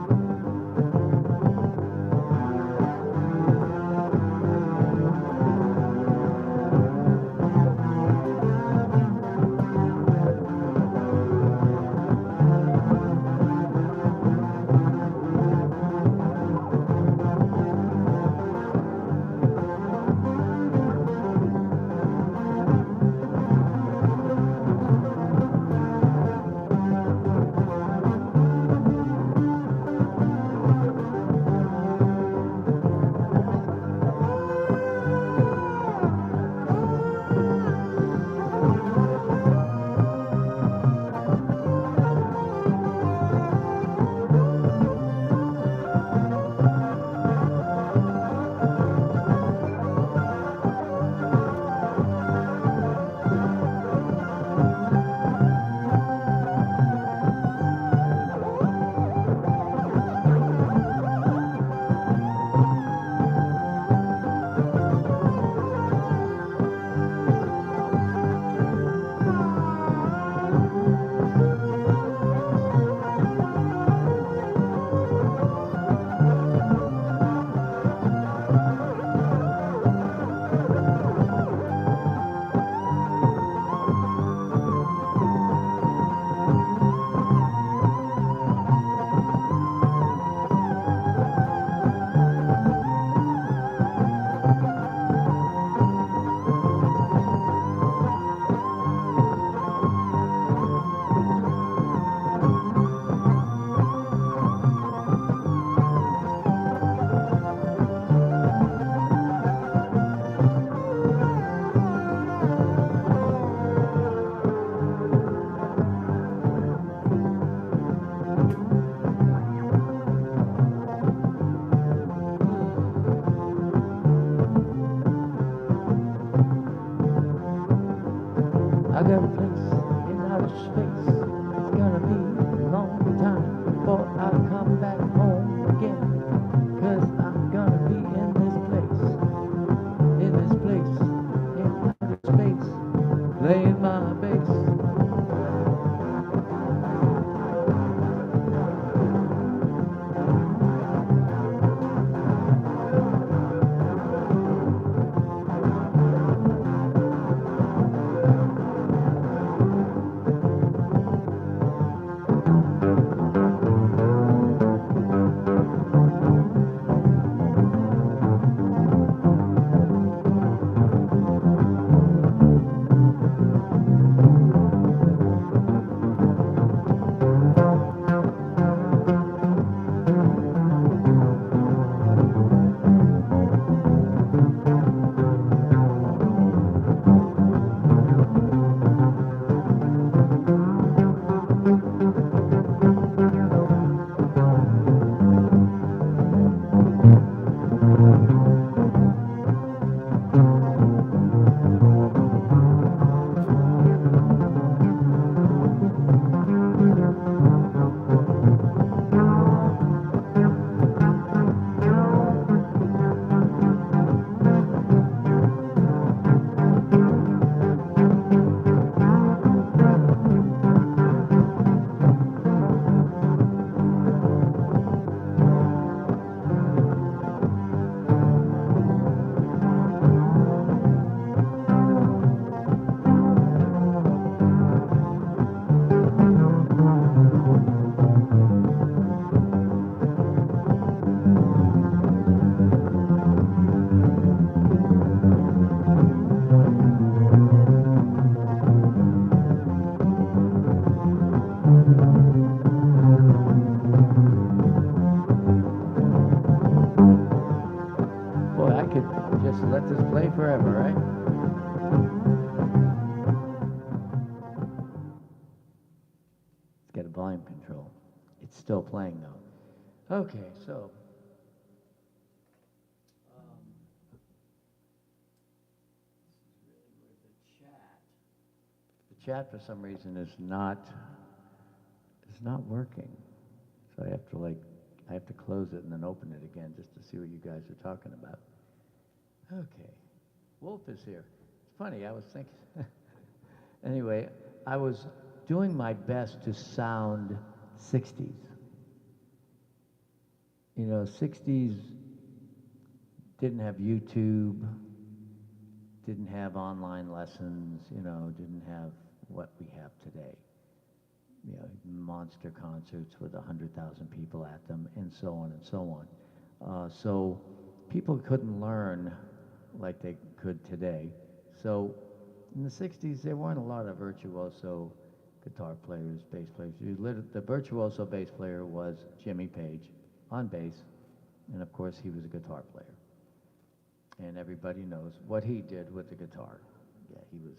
I got a place in outer space. It's gonna be a long time before I come back home again. 'Cause I'm gonna be in this place, in outer space, playing my bass. Just let this play forever, right? Let's get a volume control. It's still playing though. Okay, so. The chat for some reason is not working. So I have to close it and then open it again just to see what you guys are talking about. Okay, Wolf is here. It's funny, I was thinking, anyway, I was doing my best to sound 60s. You know, 60s didn't have YouTube, didn't have online lessons, you know, didn't have what we have today. You know, monster concerts with 100,000 people at them, and so on and so on. So people couldn't learn like they could today. So in the 60s, there weren't a lot of virtuoso guitar players, bass players. The virtuoso bass player was Jimmy Page on bass, and of course he was a guitar player. And everybody knows what he did with the guitar. Yeah, he was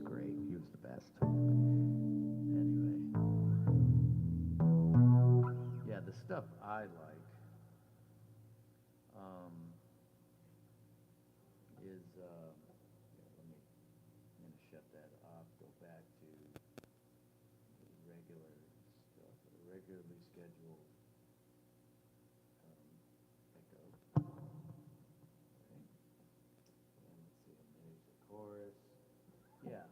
great. He was the best. Anyway, yeah, the stuff I like is here, I'm gonna shut that off. Go back to the regular stuff, regularly scheduled echo. And let's see, there's the chorus. Yeah.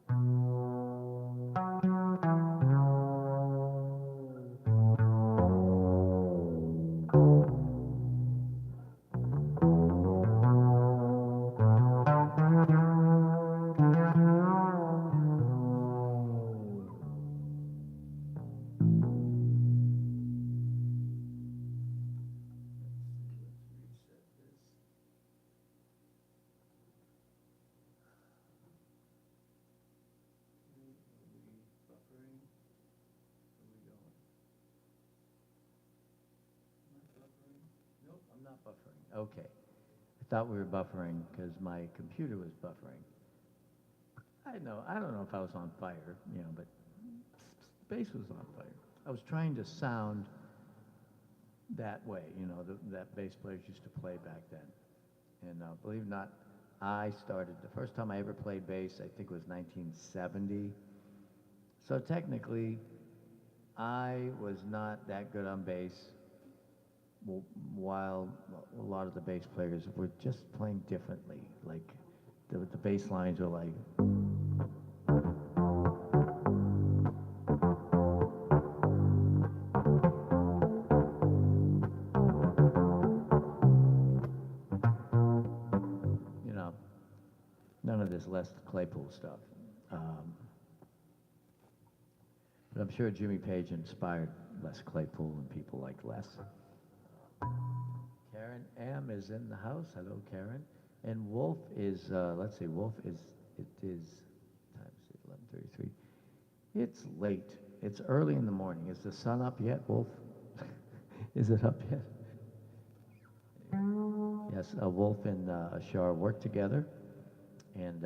Buffering. Okay. I thought we were buffering because my computer was buffering. I don't know if I was on fire, you know, but the bass was on fire. I was trying to sound that way, you know, that bass players used to play back then. And believe it or not, I started, the first time I ever played bass, I think it was 1970. So technically, I was not that good on bass, while a lot of the bass players were just playing differently. Like, the bass lines were like... You know, none of this Les Claypool stuff. But I'm sure Jimmy Page inspired Les Claypool and people like Les. Karen M. is in the house. Hello, Karen. And Wolf is, let's see, Wolf is, it is, times 11:33. It's late. It's early in the morning. Is the sun up yet, Wolf? Is it up yet? Yes, Wolf and Ashar work together. And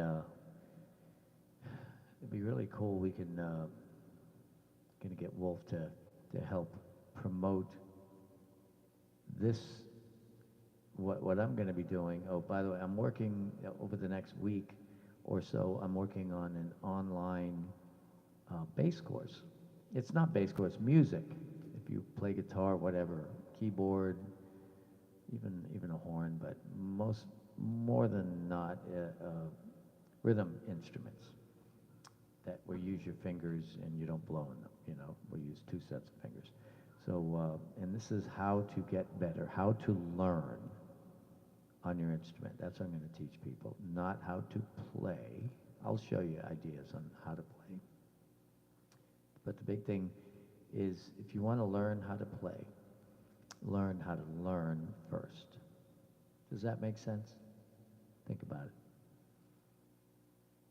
it'd be really cool. We can gonna get Wolf to help promote this, what I'm going to be doing. Oh, by the way, I'm working over the next week or so, I'm working on an online bass course. It's not bass course, music. If you play guitar, whatever, keyboard, even a horn, but more than not, rhythm instruments that where you use your fingers and you don't blow in them, you know, we use 2 sets of fingers. So, and this is how to get better, how to learn on your instrument. That's what I'm going to teach people, not how to play. I'll show you ideas on how to play. But the big thing is, if you want to learn how to play, learn how to learn first. Does that make sense? Think about it.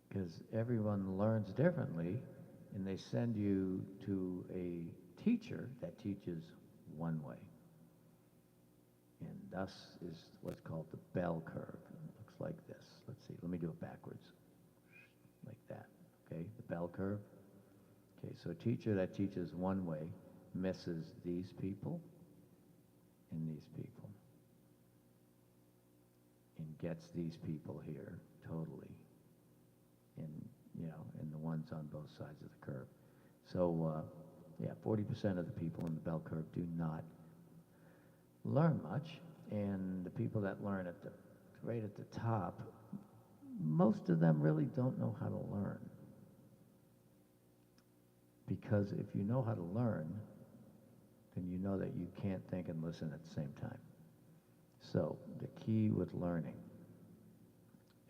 Because everyone learns differently, and they send you to a teacher that teaches one way. And thus is what's called the bell curve. It looks like this. Let's see, let me do it backwards. Like that, okay? The bell curve. Okay, so a teacher that teaches one way misses these people and these people. And gets these people here, totally. And, you know, and the ones on both sides of the curve. So, yeah, 40% of the people in the bell curve do not learn much, and the people that learn at right at the top, most of them really don't know how to learn. Because if you know how to learn, then you know that you can't think and listen at the same time. So the key with learning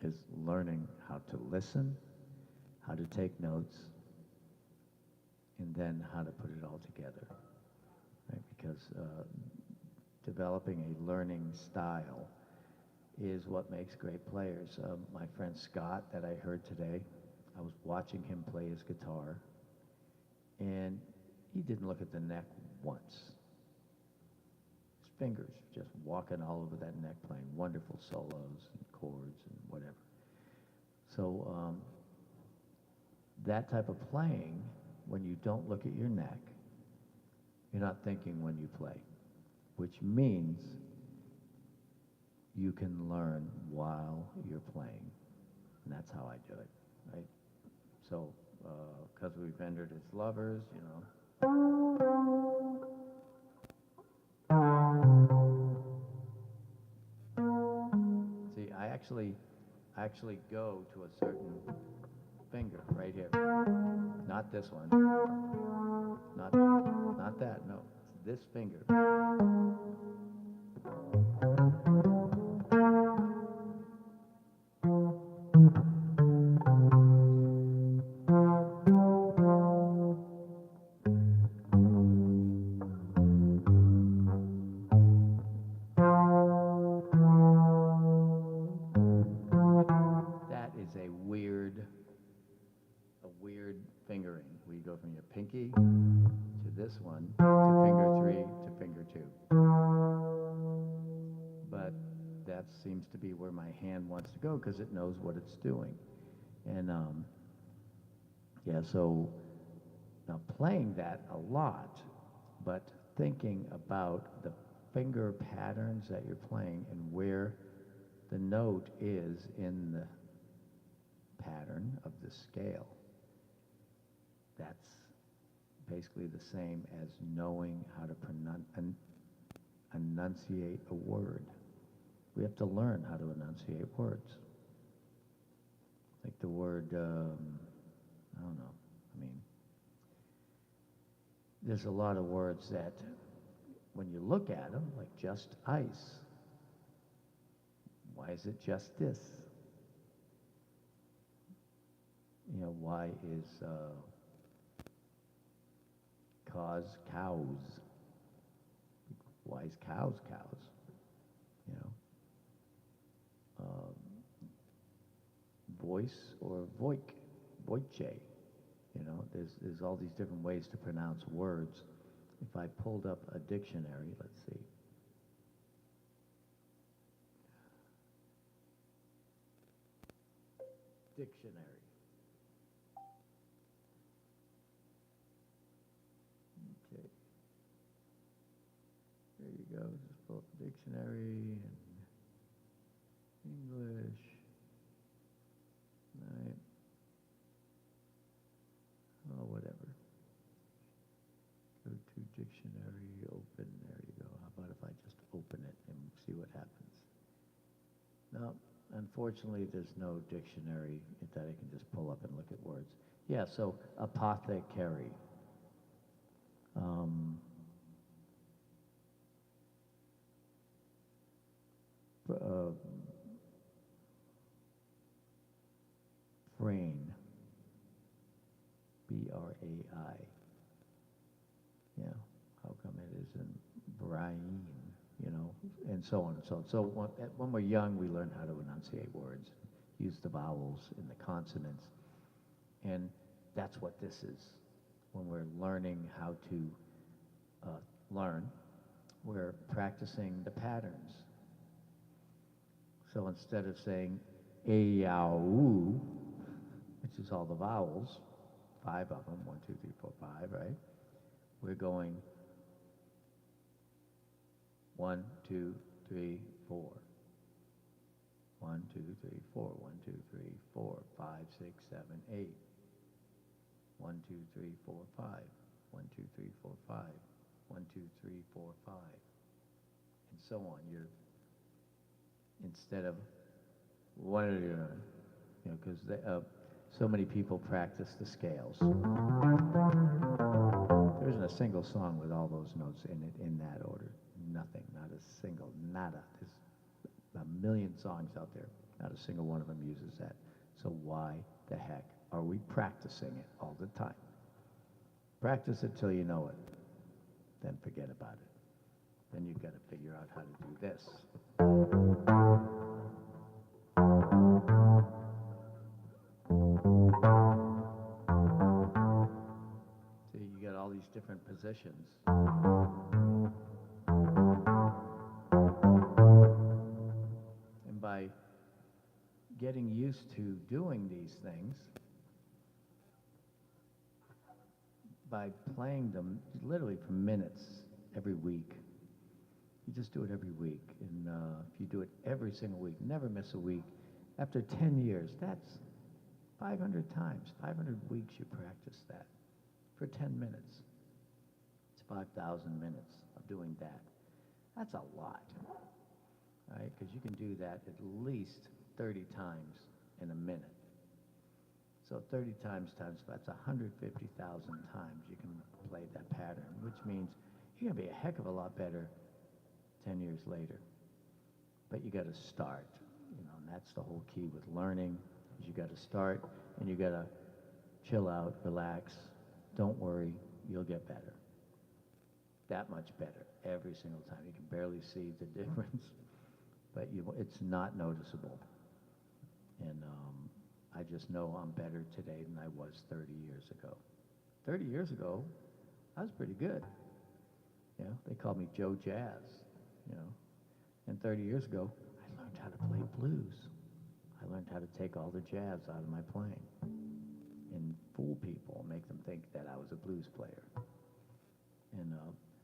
is learning how to listen, how to take notes, and then how to put it all together, right? Because developing a learning style is what makes great players. My friend Scott that I heard today, I was watching him play his guitar, and he didn't look at the neck once. His fingers just walking all over that neck, playing wonderful solos and chords and whatever. So that type of playing, when you don't look at your neck, you're not thinking when you play, which means you can learn while you're playing. And that's how I do it, right? So, because we've entered as lovers, you know. See, I actually go to a certain finger right here. Not this one. Not that, no. This finger. That is a weird fingering. We go from your pinky to this one, to finger 3 to finger 2. But that seems to be where my hand wants to go because it knows what it's doing. And yeah, so now playing that a lot, but thinking about the finger patterns that you're playing and where the note is in the pattern of the scale. That's basically the same as knowing how to enunciate a word. We have to learn how to enunciate words. Like the word, I don't know, I mean, there's a lot of words that when you look at them, like just ice, why is it just this? You know, why is cause cows? Why is cows cows? You know, voice or voice, voice. You know, there's all these different ways to pronounce words. If I pulled up a dictionary, let's see. Dictionary. Okay. There you go. Just pull up the dictionary and English. Right. Oh, whatever. Go to dictionary, open. There you go. How about if I just open it and see what happens? No. Unfortunately, there's no dictionary that I can just pull up and look at words. Yeah, so apothecary. Brain. B-R-A-I. Yeah, how come it isn't brain? You know, and so on and so on. So when we're young, we learn how to enunciate words, use the vowels and the consonants, and that's what this is. When we're learning how to learn, we're practicing the patterns. So instead of saying a-yow-oo, which is all the vowels, 5 of them, 1, 2, 3, 4, 5, right? We're going 1, 2, 3, 4. 1, 2, 3, 4. 1, 2, 3, 4, 5, 6, 7, 8. 1, 2, 3, 4, 5. 1, 2, 3, 4, 5. 1, 2, 3, 4, 5. And so on. You're, instead of, what are you doing? You know, because so many people practice the scales. There isn't a single song with all those notes in it in that order. Nothing, not a single, nada. There's a million songs out there. Not a single one of them uses that. So why the heck are we practicing it all the time? Practice it till you know it. Then forget about it. Then you've got to figure out how to do this. See, you got all these different positions. And by getting used to doing these things, by playing them literally for minutes every week, you just do it every week. And if you do it every single week, never miss a week, after 10 years, that's 500 times, 500 weeks you practice that for 10 minutes. It's 5,000 minutes of doing that. That's a lot, right? Because you can do that at least 30 times in a minute. So 30 times, that's 150,000 times you can play that pattern, which means you're going to be a heck of a lot better 10 years later. But you got to start, and that's the whole key with learning, is you got to start, and you got to chill out, relax, don't worry, you'll get better. That much better every single time. You can barely see the difference, but it's not noticeable. And I just know I'm better today than I was 30 years ago. 30 years ago, I was pretty good. They called me Joe Jazz, And 30 years ago, I learned how to play blues. I learned how to take all the jazz out of my playing and fool people, make them think that I was a blues player. And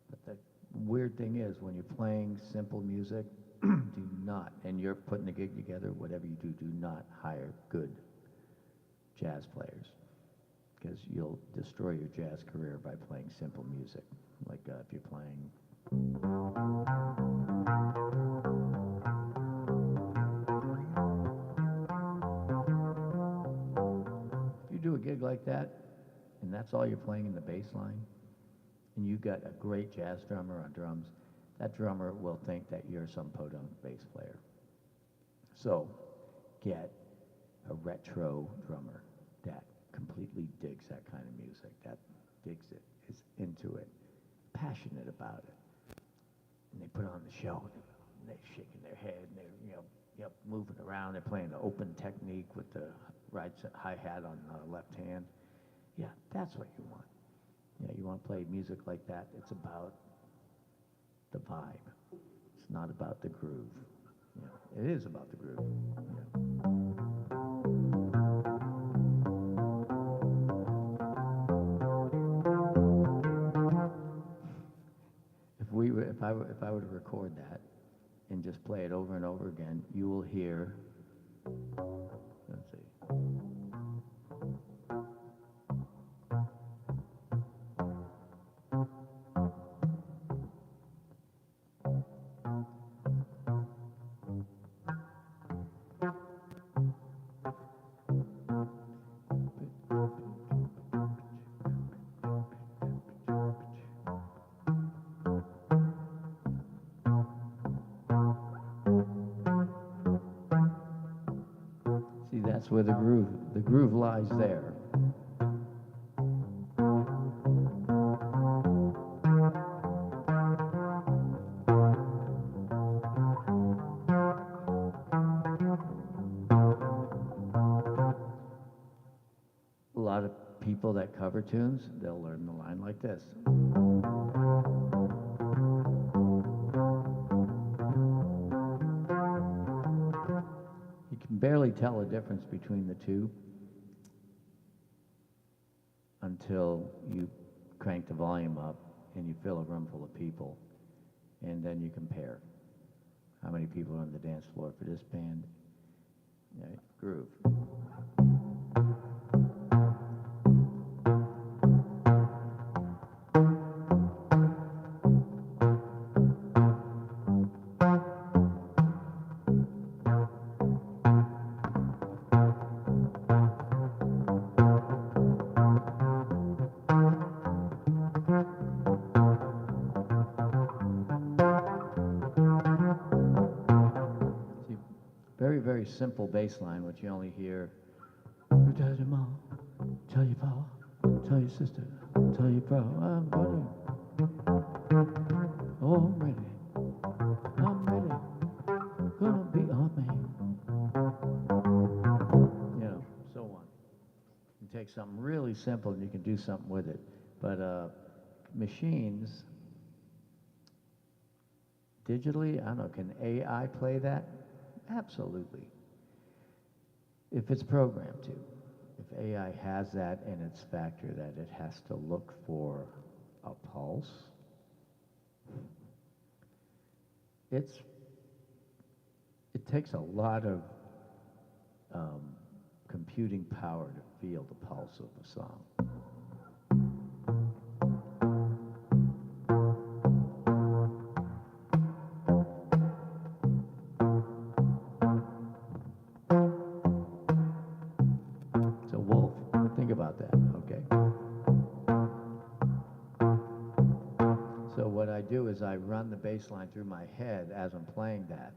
but the weird thing is, when you're playing simple music, do not, and you're putting a gig together, whatever you do not hire good jazz players, because you'll destroy your jazz career by playing simple music. Like if you're playing if you do a gig like that, and that's all you're playing in the bass line, and you got a great jazz drummer on drums, that drummer will think that you're some podunk bass player. So get a retro drummer that completely digs that kind of music, that digs it, is into it, passionate about it. And they put on the show, and they're shaking their head, and they're moving around. They're playing the open technique with the right hi-hat on the left hand. Yeah, that's what you want. Yeah, you want to play music like that. It's about the vibe. It's not about the groove. It is about the groove. If I were to record that and just play it over and over again, you will hear. Let's see. See, that's where the groove lies there. A lot of people that cover tunes, they'll learn the line like this. You can barely tell the difference between the two until you crank the volume up and you fill a room full of people, and then you compare how many people are on the dance floor for this band. Groove. very simple bass line, which you only hear. You tell your mom, tell your papa, tell your sister, tell your bro, I'm ready. Oh, I'm ready. I'm ready. Gonna be on me. You know, so on. You take something really simple and you can do something with it. But machines, digitally, I don't know, can AI play that? Absolutely. If it's programmed to. If AI has that in its factor that it has to look for a pulse, it takes a lot of computing power to feel the pulse of a song. So Wolf, think about that, okay? So what I do is I run the bass line through my head as I'm playing that.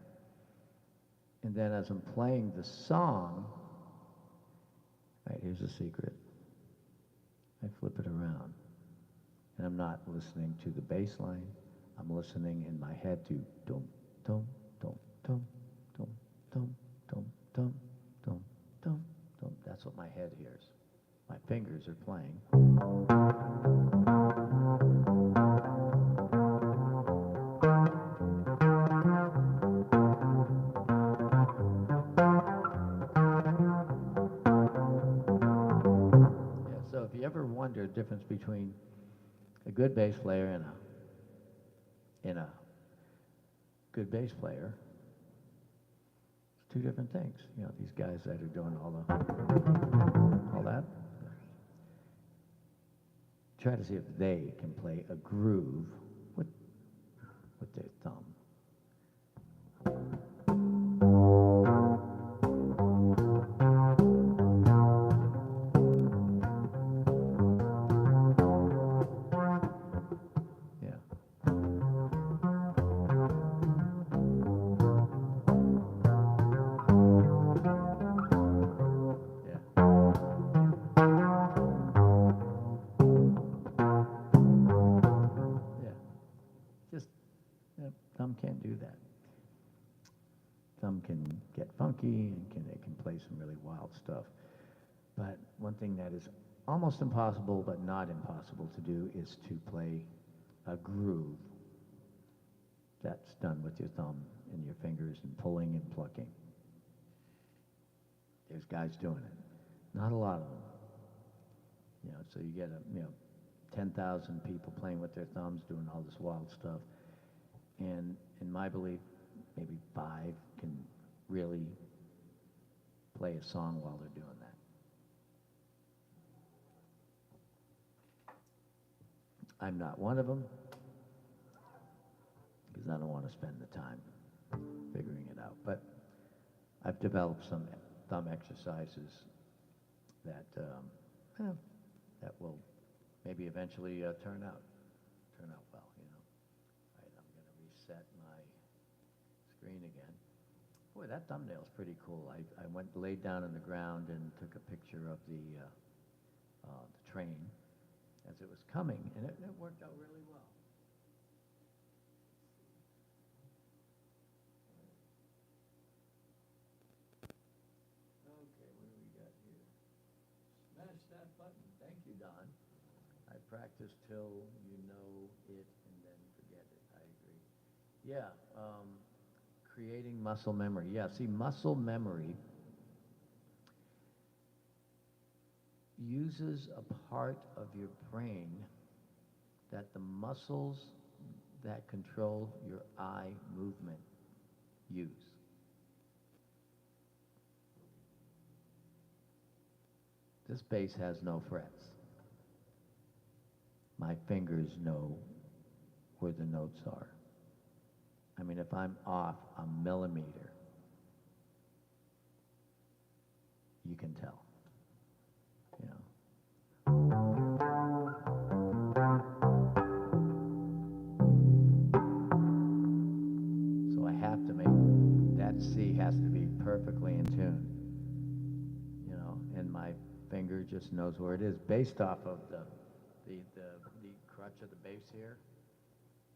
And then as I'm playing the song, right, here's the secret. I flip it around. And I'm not listening to the bass line. I'm listening in my head to dum, dum, dum, dum, dum, dum, dum, dum, dum, dum, dum. That's what my head hears. My fingers are playing. So if you ever wonder the difference between a good bass player and a good bass player, it's two different things. You know, these guys that are doing all that. Try to see if they can play a groove with their thumb. Thumb can't do that. Thumb can get funky and it can play some really wild stuff. But one thing that is almost impossible but not impossible to do is to play a groove that's done with your thumb and your fingers and pulling and plucking. There's guys doing it. Not a lot of them. You know, so you get 10,000 people playing with their thumbs doing all this wild stuff. And in my belief, maybe 5 can really play a song while they're doing that. I'm not one of them because I don't want to spend the time figuring it out. But I've developed some thumb exercises that that will maybe eventually turn out well. You know. Right, I'm going to reset my screen again. Boy, that thumbnail's pretty cool. I laid down on the ground and took a picture of the train as it was coming, and it worked out really well. Okay, what do we got here? Smash that button. Thank you, Don. I practice till you know it and then forget it. I agree. Yeah, creating muscle memory. Yeah, see, muscle memory uses a part of your brain that the muscles that control your eye movement use. This bass has no frets. My fingers know where the notes are. I mean, if I'm off a millimeter, you can tell. You know. So I have to make that C has to be perfectly in just knows where it is, based off of the crutch of the bass here,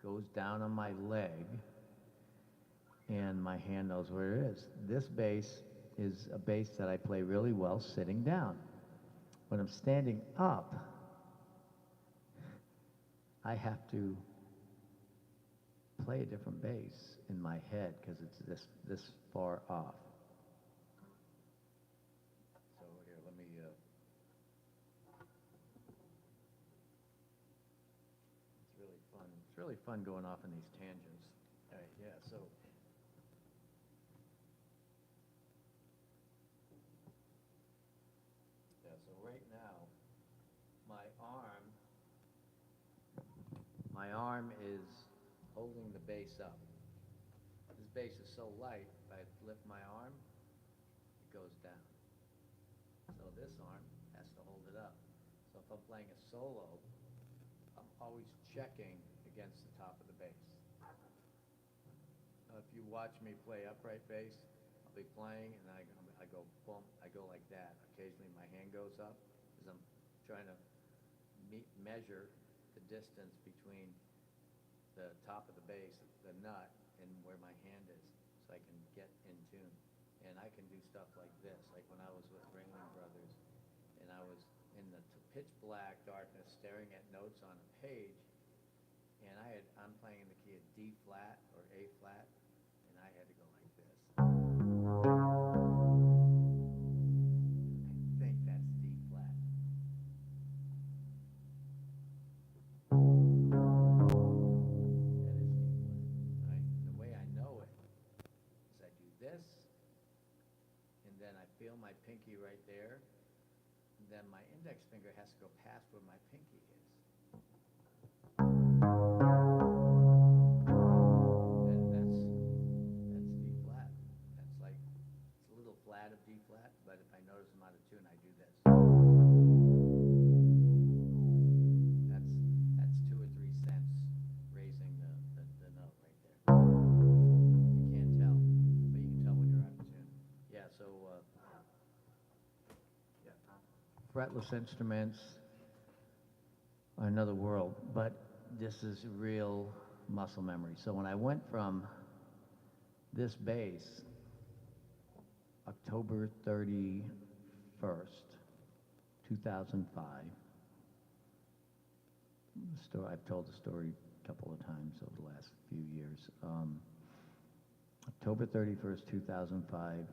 goes down on my leg, and my hand knows where it is. This bass is a bass that I play really well sitting down. When I'm standing up, I have to play a different bass in my head because it's this far off. So here, let me. It's really fun. It's really fun going off on these tangents. All right, yeah. So. Yeah. So right now, my arm is holding the bass up. This bass is so light, if I lift my arm, it goes down. So this arm has to hold it up. So if I'm playing a solo, I'm always checking against the top of the bass. If you watch me play upright bass, I'll be playing and I go boom, I go like that. Occasionally my hand goes up because I'm trying to measure the distance between the top of the bass, the nut, and where my hand is, so I can get in tune. And I can do stuff like this, like when I was with Ringling Brothers, and I was in the pitch black darkness staring at notes on a page, and I'm playing in the key of D flat or A flat, and I had to go like this. I think that's D flat. Feel my pinky right there, and then my index finger has to go past where my pinky is. And that's D flat. That's like, it's a little flat of D flat, but if I notice I'm out of tune, I do this. That's 2 or 3 cents raising the note right there. You can't tell, but you can tell when you're out of tune. Yeah, so fretless instruments are another world, but this is real muscle memory. So when I went from this bass, October 31st, 2005, I've told the story a couple of times over the last few years. October 31st, 2005,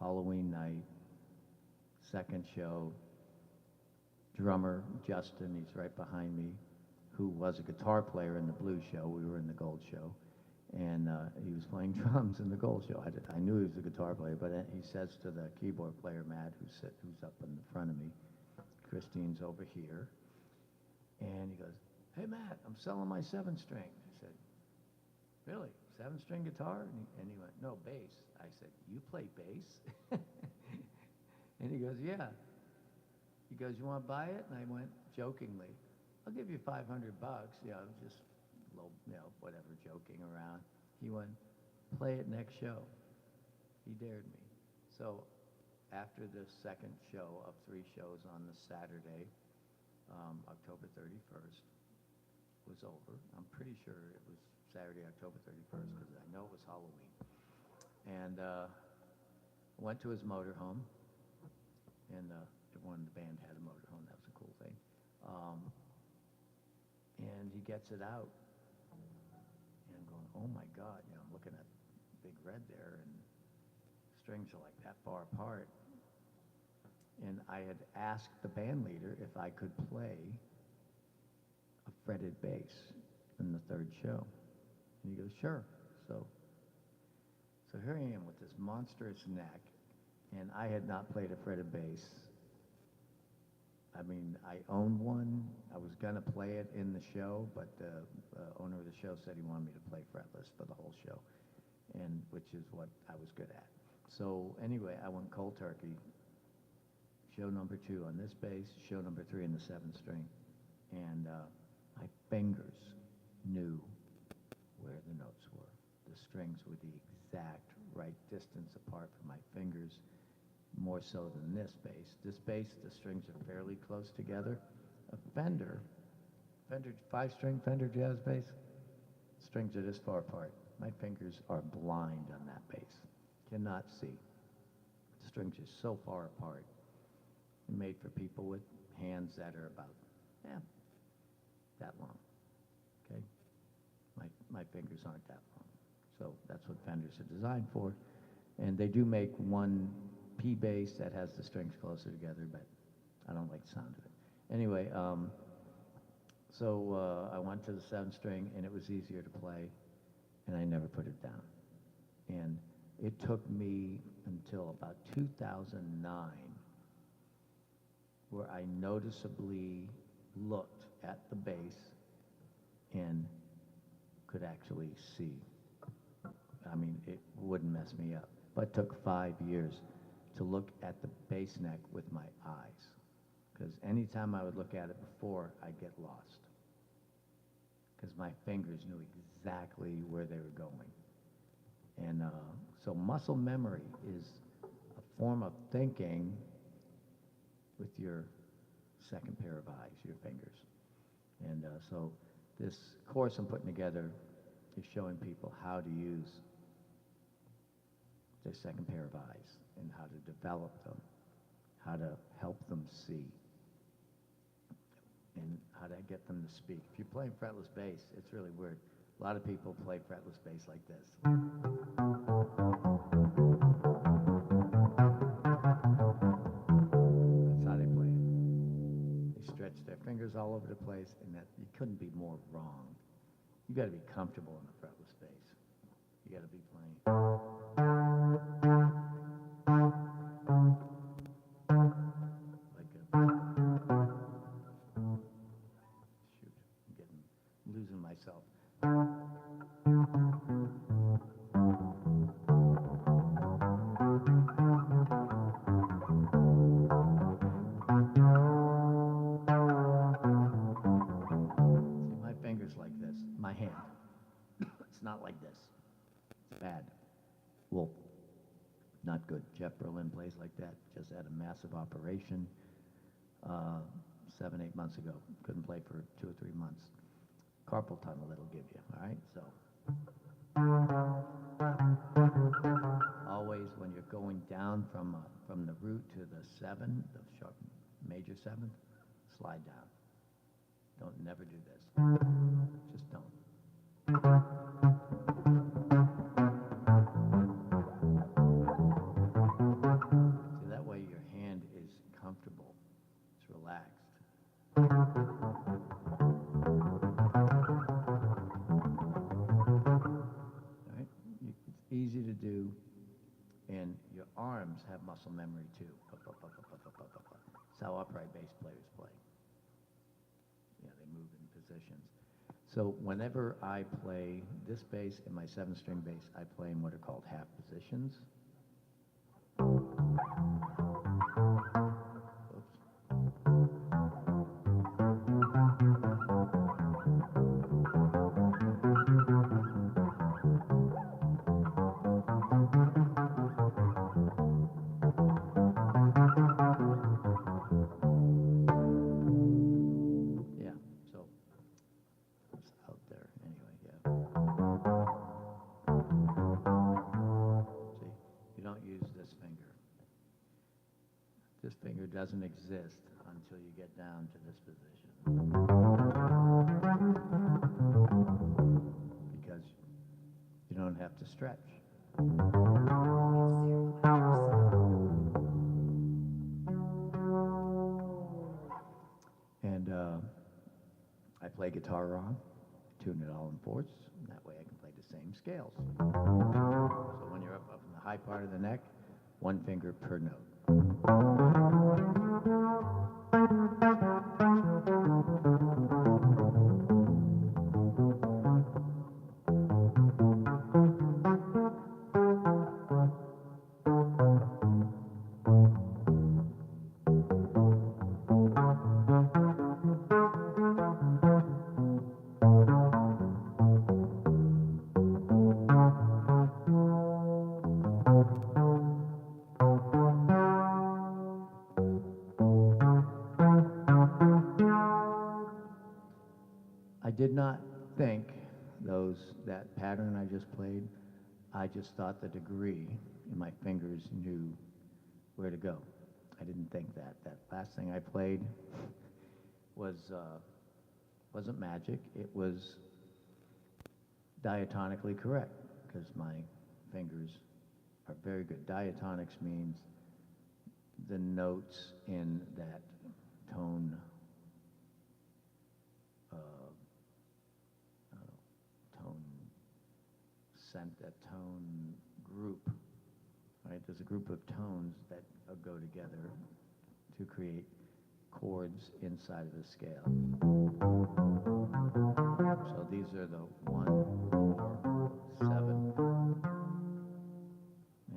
Halloween night, second show, drummer Justin, he's right behind me, who was a guitar player in the blues show. We were in the gold show, and he was playing drums in the gold show. I knew he was a guitar player, but he says to the keyboard player, Matt, who's up in the front of me, Christine's over here, and he goes, "Hey, Matt, I'm selling my 7-string. I said, "Really? 7-string guitar?" And he went, "No, bass." I said, "You play bass?" And he goes, "Yeah." He goes, "You want to buy it?" And I went jokingly, "I'll give you $500, just a little, whatever, joking around." He went, "Play it next show." He dared me. So after the second show of 3 shows on the Saturday, October 31st was over. I'm pretty sure it was Saturday, October 31st, because I know it was Halloween. And went to his motorhome, and everyone in the band had a motorhome. That was a cool thing. And he gets it out, and I'm going, "Oh my God!" I'm looking at Big Red there, and strings are like that far apart. And I had asked the band leader if I could play a fretted bass in the 3rd show, and he goes, "Sure." So here I am with this monstrous neck, and I had not played a fretted bass. I mean, I owned one. I was going to play it in the show, but the owner of the show said he wanted me to play fretless for the whole show, and which is what I was good at. So anyway, I went cold turkey. Show number 2 on this bass, show number 3 in the 7-string, and my fingers knew where the notes were. The strings were the exact right distance apart from my fingers. more so than this bass. This bass, the strings are fairly close together. A Fender, 5-string Fender jazz bass, strings are this far apart. My fingers are blind on that bass. Cannot see. The strings are so far apart. Made for people with hands that are about, that long. Okay? My fingers aren't that long. So that's what Fenders are designed for. And they do make one P bass that has the strings closer together, but I don't like the sound of it. Anyway, so I went to the 7-string, and it was easier to play, and I never put it down. And it took me until about 2009 where I noticeably looked at the bass and could actually see. I mean, it wouldn't mess me up. But it took 5 years to look at the bass neck with my eyes. Because anytime I would look at it before, I'd get lost. Because my fingers knew exactly where they were going. And so muscle memory is a form of thinking with your second pair of eyes, your fingers. And so this course I'm putting together is showing people how to use their second pair of eyes and how to develop them, how to help them see, and how to get them to speak. If you're playing fretless bass, it's really weird. A lot of people play fretless bass like this. That's how they play it. They stretch their fingers all over the place, and that you couldn't be more wrong. You got to be comfortable in a fretless bass. You got to be playing. Like a, shoot, I'm losing myself. See, my fingers like this, my hand. It's not like this. It's bad. Well, not good. Jeff Berlin plays like that. Just had a massive operation 7, 8 months ago. Couldn't play for 2 or 3 months. Carpal tunnel it'll give you, all right? So always when you're going down from the root to the 7, the sharp major 7th, slide down. Don't never do this. Just don't. See, that way your hand is comfortable. It's relaxed. All right? It's easy to do, and your arms have muscle memory too. That's how upright bass players play. Yeah, they move in positions. So whenever I play this bass and my 7-string bass, I play in what are called half positions. Yeah, so it's out there anyway, yeah. See, you don't use this finger. This finger doesn't exist until you get down to this position. Because you don't have to stretch. And I play guitar wrong, tune it all in fourths, and that way I can play the same scales. So when you're up in the high part of the neck, 1 finger per note. think that pattern I just played, I just thought the degree in my fingers knew where to go. I didn't think that. That last thing I played wasn't magic. It was diatonically correct because my fingers are very good. Diatonics means the notes in that tone, that tone group, right? There's a group of tones that go together to create chords inside of the scale. So these are the 1, 4, 7,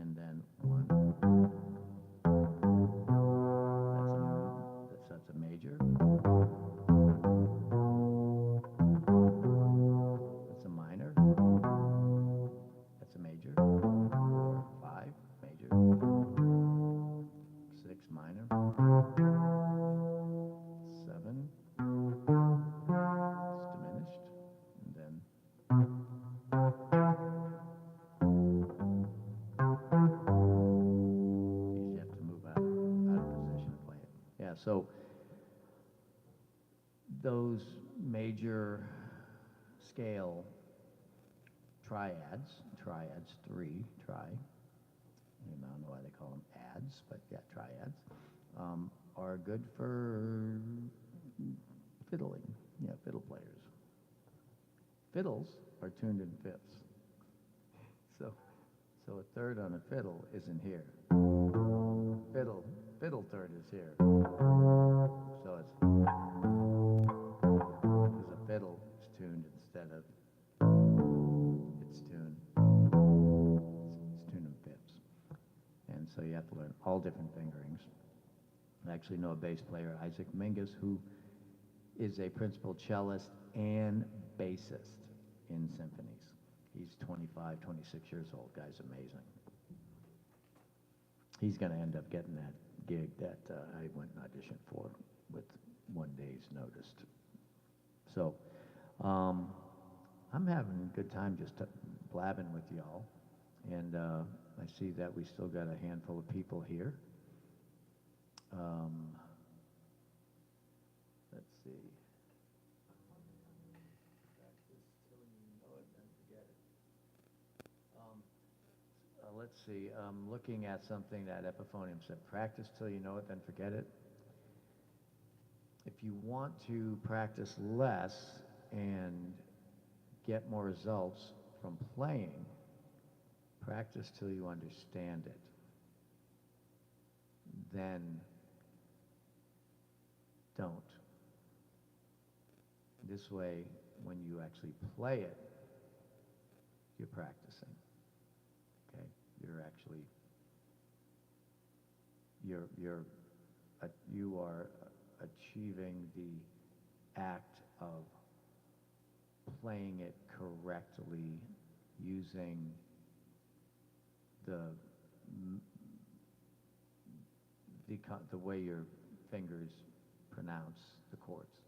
and then 1. That's a major. That's a minor. That's a major. 4, 5, major. 6, minor. 7, it's diminished. And then you have to move out of position to play it. Yeah, so those major scale triads 3, tri. I don't know why they call them ads, but yeah, triads, are good for fiddling, fiddle players. Fiddles are tuned in fifths. So a third on a fiddle isn't here. Fiddle third is here. So it's, because a fiddle is tuned instead of, it's tuned in fifths. And so you have to learn all different fingerings. I actually know a bass player, Isaac Mingus, who is a principal cellist and bassist in symphonies. He's 25, 26 years old. Guy's amazing. He's going to end up getting that gig that I went and auditioned for with 1 day's notice. So I'm having a good time just blabbing with y'all. And I see that we still got a handful of people here. Let's see. Let's see. I'm looking at something that Epiphonium said. Practice till you know it, then forget it. If you want to practice less and get more results from playing, practice till you understand it. Then don't. This way, when you actually play it, you're practicing. Okay? You're actually, you are achieving the act of playing it correctly using the way your fingers pronounce the chords,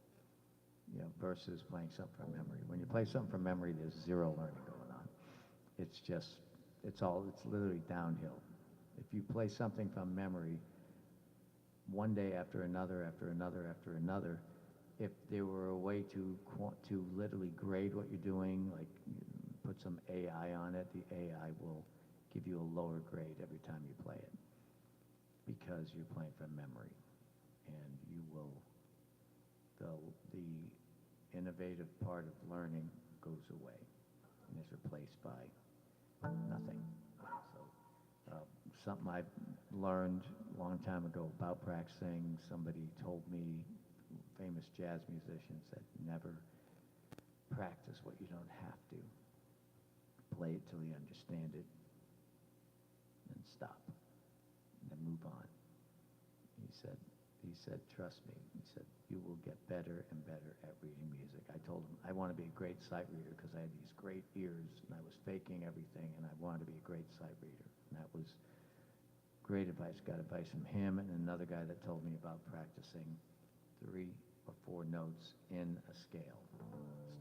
versus playing something from memory. When you play something from memory, there's zero learning going on. It's literally downhill. If you play something from memory, one day after another, if there were a way to literally grade what you're doing, like put some AI on it, the AI will give you a lower grade every time you play it because you're playing from memory, and the innovative part of learning goes away and is replaced by nothing. So something I learned a long time ago about practicing, somebody told me, famous jazz musician said, never practice what you don't have to. Play it till you understand it, and stop, and then move on. He said, trust me. He said, you will get better and better at reading music. I told him I want to be a great sight reader because I had these great ears and I was faking everything, and I wanted to be a great sight reader. And that was great advice. Got advice from him and another guy that told me about practicing 3 or 4 notes in a scale.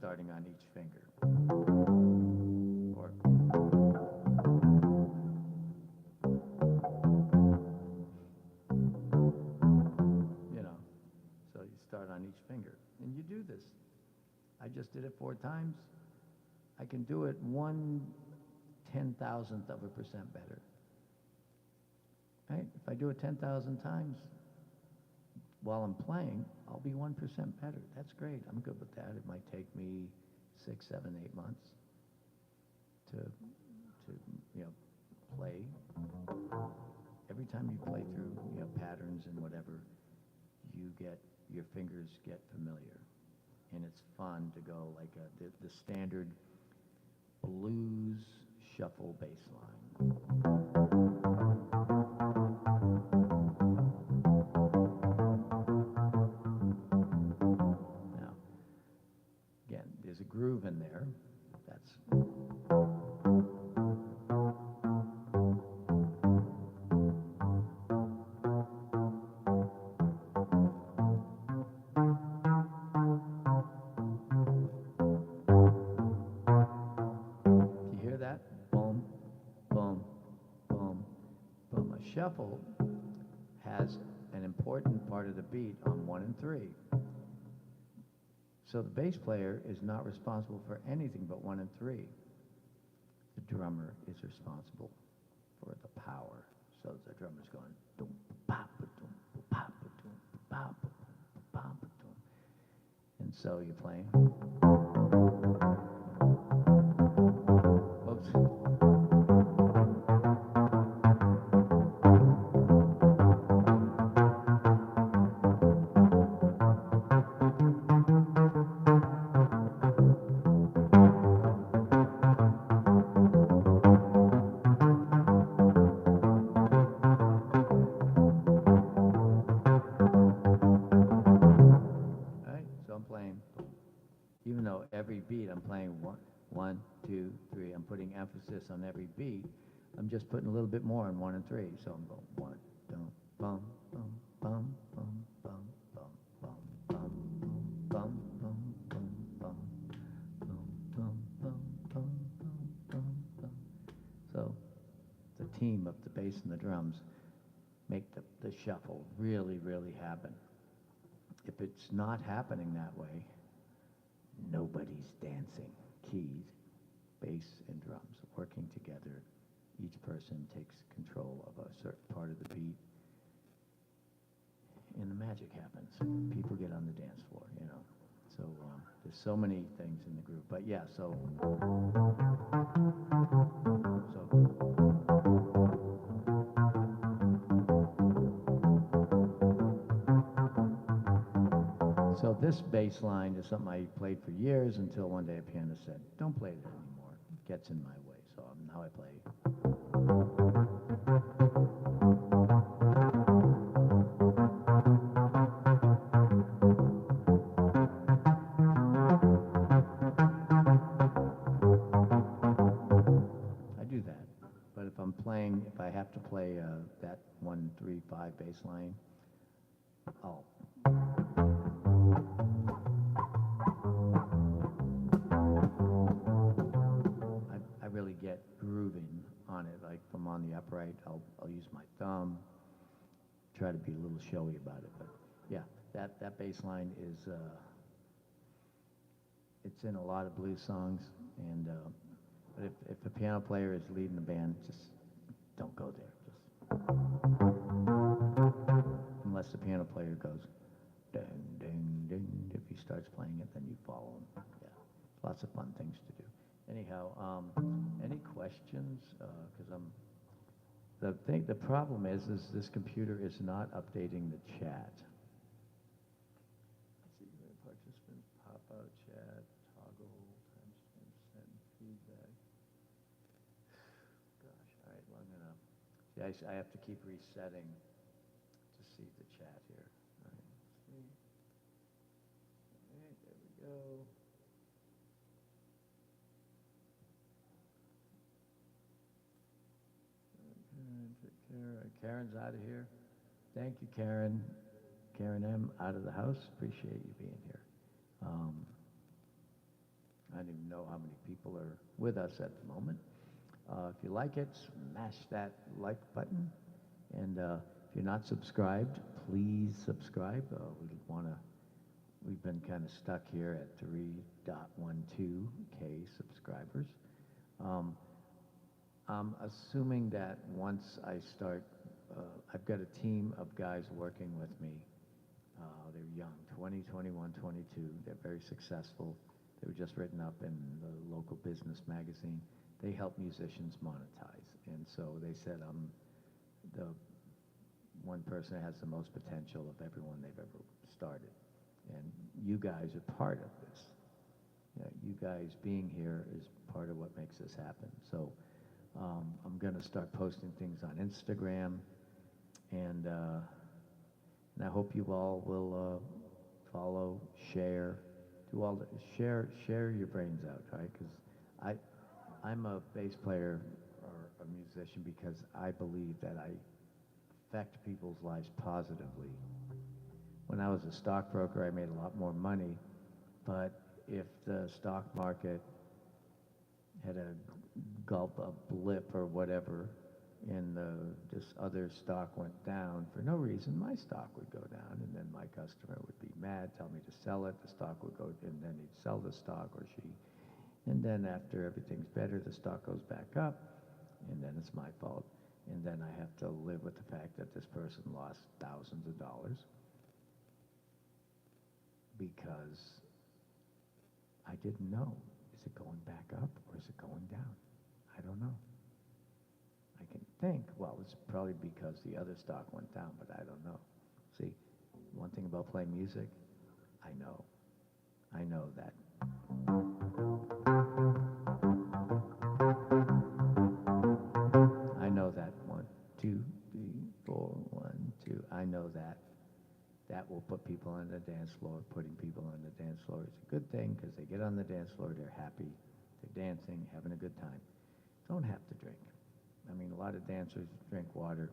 starting on each finger. Or you know, so you start on each finger. And you do this. I just did it 4 times. I can do it 1/10,000th of a percent better. Right? If I do it 10,000 times while I'm playing, I'll be 1% better. That's great. I'm good with that. It might take me 6, 7, 8 months to play. Every time you play through patterns and whatever, your fingers get familiar, and it's fun to go like the standard blues shuffle bass line. Now, again, there's a groove in there. That's shuffle has an important part of the beat on 1 and 3. So the bass player is not responsible for anything but 1 and 3. The drummer is responsible for the power. So the drummer's going dum pa ba dum pa ba dum pa ba pa ba dum. And so you're playing. Oops. Even though every beat I'm playing 1, 2, 3, I'm putting emphasis on every beat. I'm just putting a little bit more on 1 and 3. So I'm going 1, dum, bum, bum, bum, bum, bum, bum, bum, bum, bum, bum, bum, bum, bum, bum, bum, bum, bum, bum. So the team of the bass and the drums make the shuffle really, really happen. If it's not happening that way, nobody's dancing. Keys, bass, and drums working together. Each person takes control of a certain part of the beat, and the magic happens. People get on the dance floor, So there's so many things in the group. But yeah, so this bass line is something I played for years until one day a pianist said, "Don't play that anymore. It gets in my way." So now I play. I do that. But if I have to play that 1, 3, 5 bass line, I'll really get grooving on it. Like if I'm on the upright, I'll use my thumb, try to be a little showy about it. But yeah, that bass line is it's in a lot of blues songs. And but if the piano player is leading the band, just don't go there. Just unless the piano player goes ding ding ding. If he starts playing it, then you follow him. Yeah, lots of fun things to do. Anyhow, any questions? Because the problem is this computer is not updating the chat. Let's see, participants, pop out chat, toggle, timestamp, send feedback. Gosh, all right, well, I'm gonna. See, I have to keep resetting to see the chat here. All right, let's see. All right, there we go. Take care. Karen's out of here. Thank you, Karen. Karen M. out of the house. Appreciate you being here. I don't even know how many people are with us at the moment. If you like it, smash that like button. And if you're not subscribed, please subscribe. We've been kind of stuck here at 3.12K subscribers. I'm assuming that once I start, I've got a team of guys working with me. They're young, 20, 21, 22. They're very successful. They were just written up in the local business magazine. They help musicians monetize. And so they said I'm the one person that has the most potential of everyone they've ever started. And you guys are part of this. You guys being here is part of what makes this happen. So I'm going to start posting things on Instagram, and I hope you all will follow, share, do all the share your brains out, right? Because I'm a bass player or a musician because I believe that I affect people's lives positively. When I was a stockbroker, I made a lot more money, but if the stock market had a blip or whatever, and this other stock went down for no reason, my stock would go down, and then my customer would be mad, tell me to sell it, the stock would go, and then he'd sell the stock, or she, and then after everything's better, the stock goes back up, and then it's my fault, and then I have to live with the fact that this person lost thousands of dollars because I didn't know. Is it going back up or is it going down? I don't know. I can think, well, it's probably because the other stock went down, but I don't know. See, one thing about playing music, I know. I know that. I know that 1, 2, 3, 4, 1, 2. I know that. That will put people on the dance floor. Putting people on the dance floor is a good thing because they get on the dance floor, they're happy, they're dancing, having a good time. Don't have to drink. I mean, a lot of dancers drink water,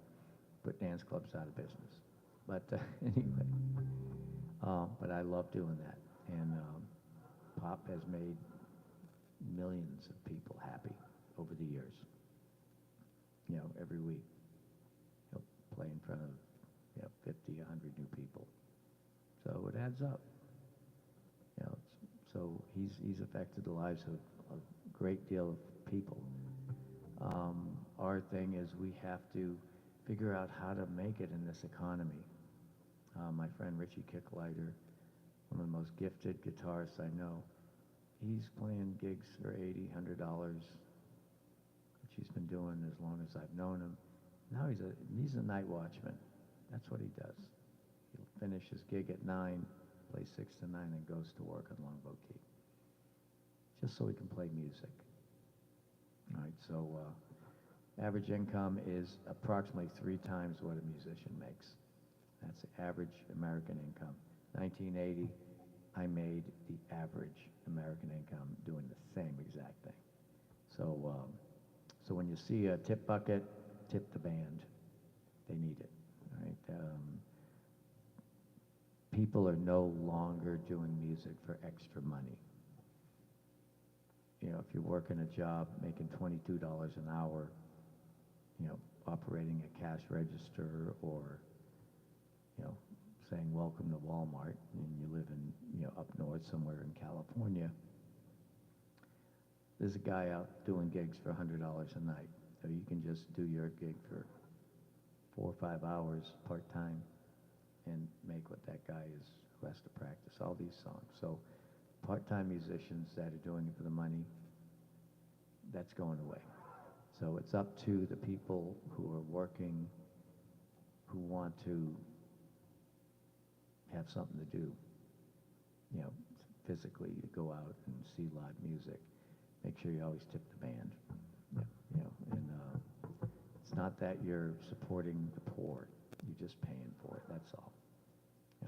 put dance clubs out of business. But anyway, but I love doing that. And pop has made millions of people happy over the years. Every week, he'll play in front of 50, 100 new people. So it adds up. So he's affected the lives of a great deal of people. Our thing is we have to figure out how to make it in this economy. My friend Richie Kicklighter, one of the most gifted guitarists I know, he's playing gigs for $80, $100, which he's been doing as long as I've known him. Now he's a night watchman. That's what he does. He'll finish his gig at 9, play 6 to 9, and goes to work on Longboat Key, just so he can play music. All right, so average income is approximately 3 times what a musician makes. That's the average American income. 1980, I made the average American income doing the same exact thing. So, so when you see a tip bucket, tip the band. They need it. Right? People are no longer doing music for extra money. If you're working a job making $22 an hour, operating a cash register or, saying welcome to Walmart, and you live in, up north somewhere in California, there's a guy out doing gigs for $100 a night. So you can just do your gig for 4 or 5 hours part-time and make what that guy is who has to practice all these songs. So part-time musicians that are doing it for the money, that's going away. So it's up to the people who are working, who want to have something to do, physically, to go out and see live music. Make sure you always tip the band. And it's not that you're supporting the poor, you're just paying for it, that's all.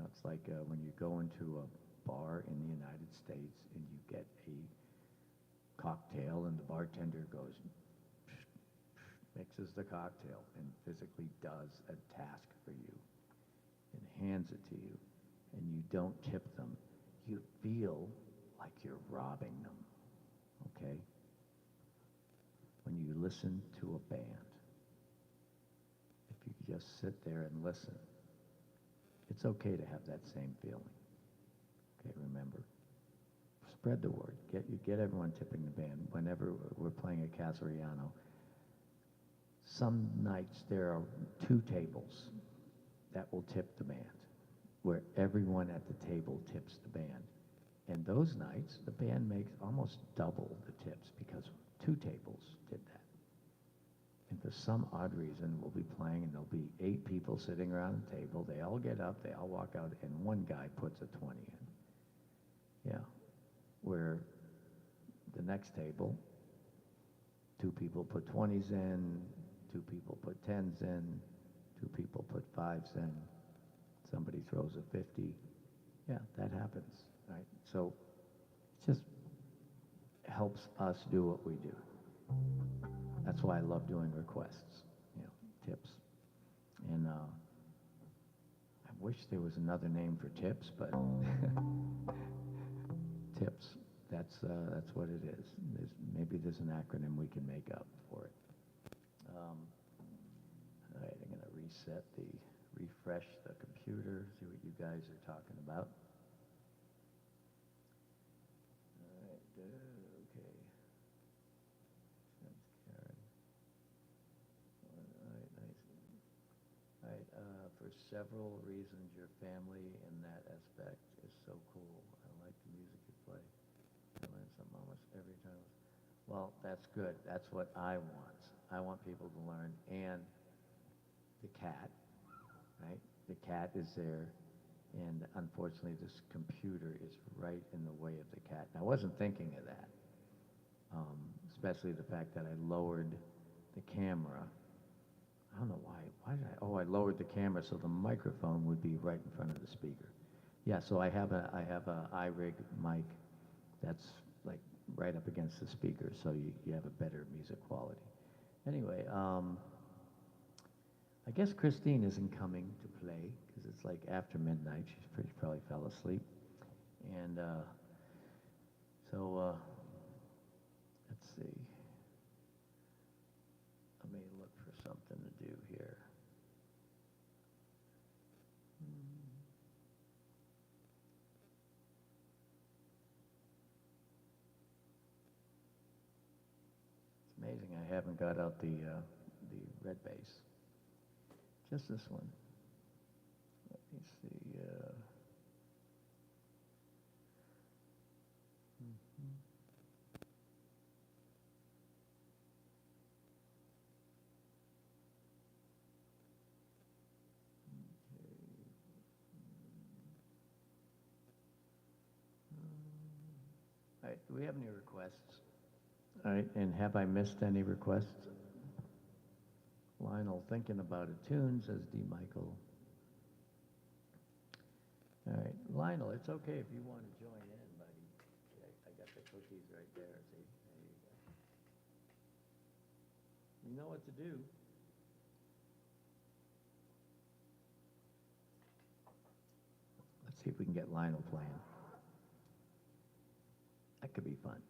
It's like when you go into a bar in the United States and you get a cocktail and the bartender goes, mixes the cocktail and physically does a task for you and hands it to you, and you don't tip them, you feel like you're robbing them. listen to a band. If you just sit there and listen, it's okay to have that same feeling. Okay, remember, spread the word. Get everyone tipping the band. Whenever we're playing at Casariano, some nights there are 2 tables that will tip the band, where everyone at the table tips the band. And those nights, the band makes almost double the tips because 2 tables did that. And for some odd reason, we'll be playing and there'll be 8 people sitting around the table. They all get up, they all walk out, and one guy puts a 20 in. Yeah. Where the next table, 2 people put 20s in, 2 people put 10s in, 2 people put 5s in, somebody throws a 50. Yeah, that happens, right? So it just helps us do what we do. That's why I love doing requests, tips. And I wish there was another name for tips, but tips, that's what it is. Maybe there's an acronym we can make up for it. All right, I'm going to refresh the computer, see what you guys are talking about. All right, okay. Thanks, Karen. All right, nice. All right, for several reasons, your family in that aspect is so cool. I like the music you play. I learn something almost every time. Well, that's good. That's what I want. I want people to learn. And the cat, right? The cat is there, and unfortunately this computer is right in the way of the cat. And I wasn't thinking of that, especially the fact that I lowered the camera. I don't know why. Why did I lowered the camera so the microphone would be right in front of the speaker. Yeah, so I have a iRig mic that's like right up against the speaker, so you have a better music quality. Anyway, I guess Christine isn't coming to play because it's like after midnight. She probably fell asleep. And so let's see. Let me look for something to do here. It's amazing I haven't got out the red bass. Just this one. Let me see. All right, do we have any requests? All right, and have I missed any requests? Lionel thinking about a tune, says D. Michael. All right, Lionel, it's okay if you want to join in, buddy. Okay, I got the cookies right there. See, there you go. You know what to do. Let's see if we can get Lionel playing. That could be fun.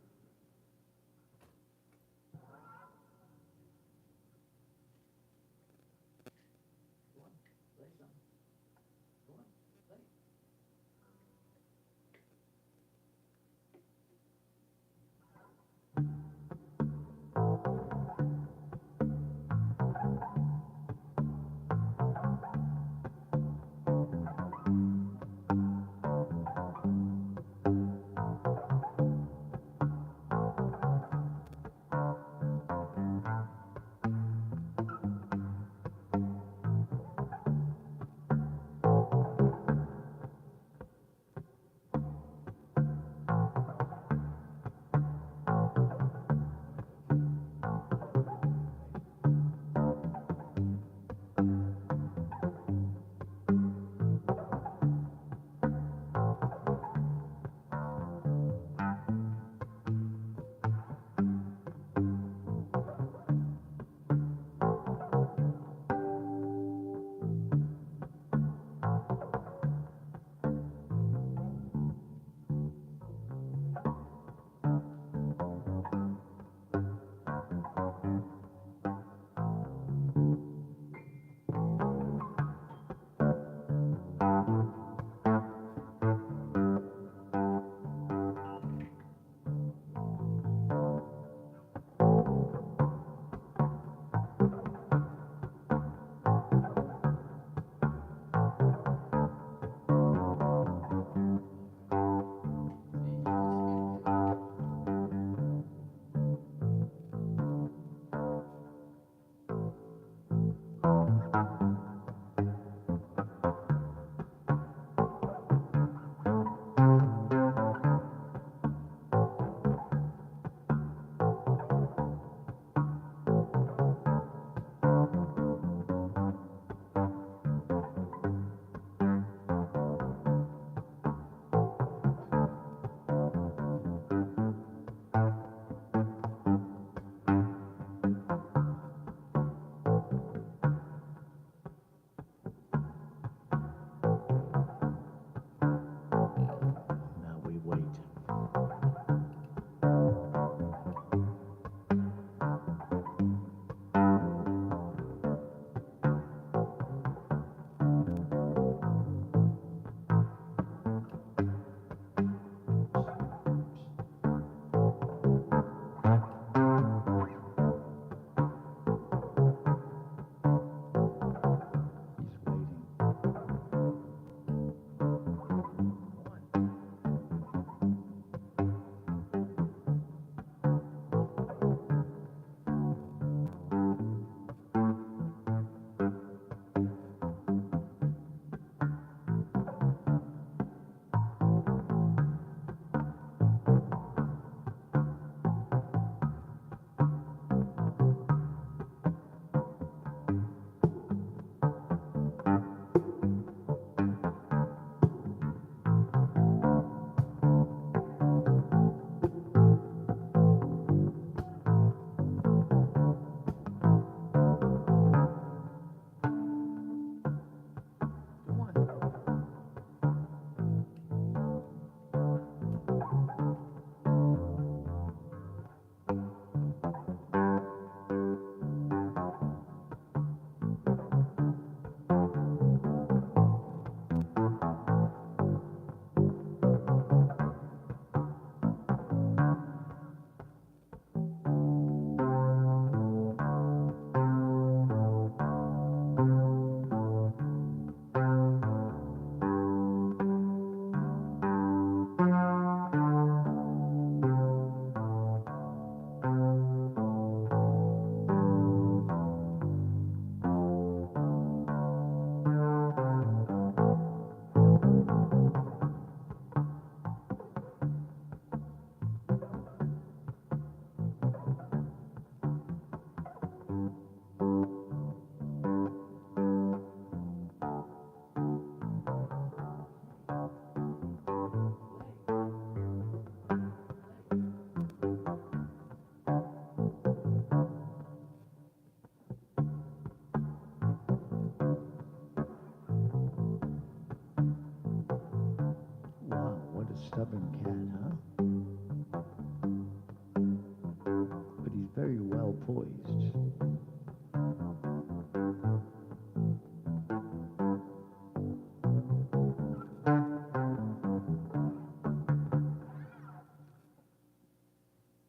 poised.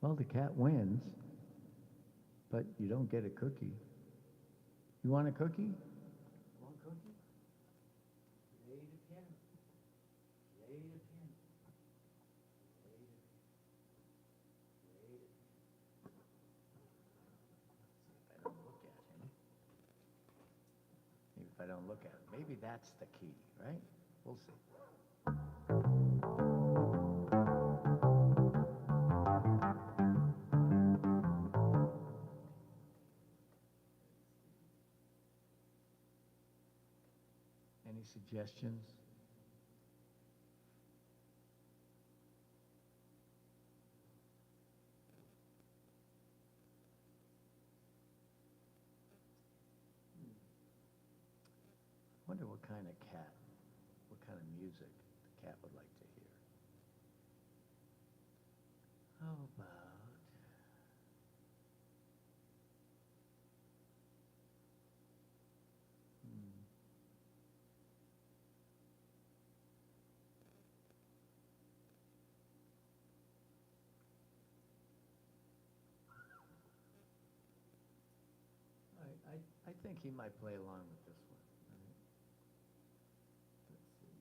Well, the cat wins, but you don't get a cookie. You want a cookie? Want a cookie? Lay the piano. Lay the piano. Lay the piano. Lay the piano. See if I don't look at him. Maybe if I don't look at him. Maybe that's the key, right? We'll see. Any suggestions? Wonder what kind of cat, what kind of music the cat would like to hear. How about... I think he might play along with this one. All right. Let's see.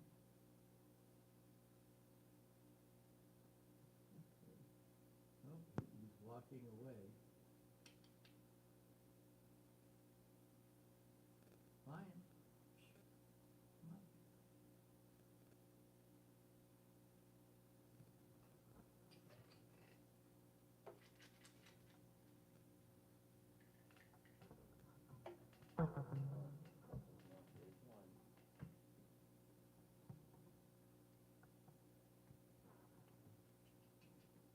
Okay. Oh, he's walking away. Lion. Come on.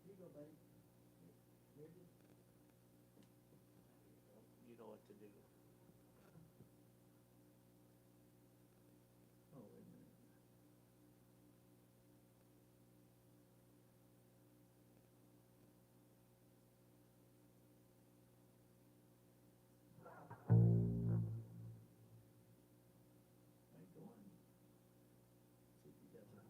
Here you go, buddy. Here it is. You know what to do. Oh, wait a minute. All right, go on. See if he does it.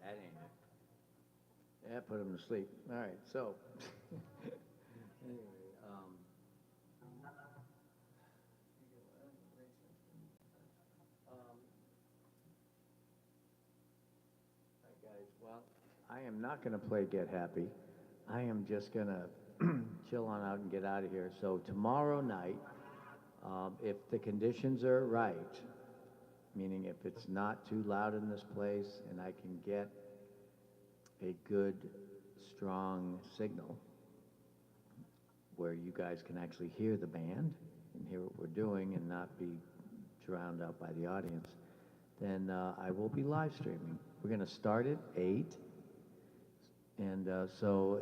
That ain't it. Yeah, put him to sleep. All right, so. Anyway, all right, guys, well, I am not going to play Get Happy. I am just going to chill on out and get out of here. So tomorrow night, if the conditions are right, meaning if it's not too loud in this place and I can get a good, strong signal where you guys can actually hear the band and hear what we're doing and not be drowned out by the audience, then I will be live streaming. We're going to start at 8, and so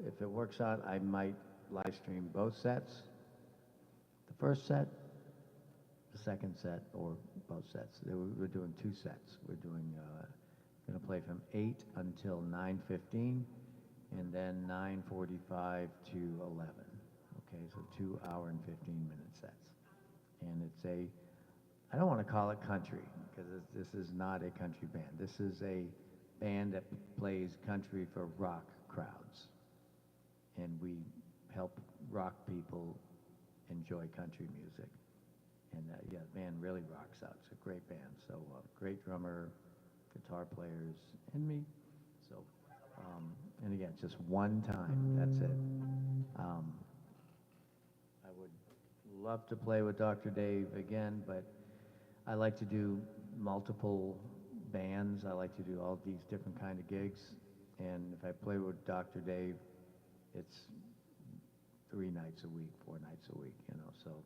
if it works out, I might live stream both sets, the first set, the second set, or both sets. We're doing 2 sets. We're doing, going to play from 8 until 9:15, and then 9:45 to 11. Okay, so 2 hour and 15-minute sets. And it's I don't want to call it country, because this is not a country band. This is a band that plays country for rock crowds. And we help rock people enjoy country music. And yeah, the band really rocks out. It's a great band. So great drummer, guitar players, and me. So, and again, just one time. That's it. I would love to play with Dr. Dave again, but I like to do multiple bands. I like to do all these different kind of gigs. And if I play with Dr. Dave, it's 3 nights a week, 4 nights a week, you know, so.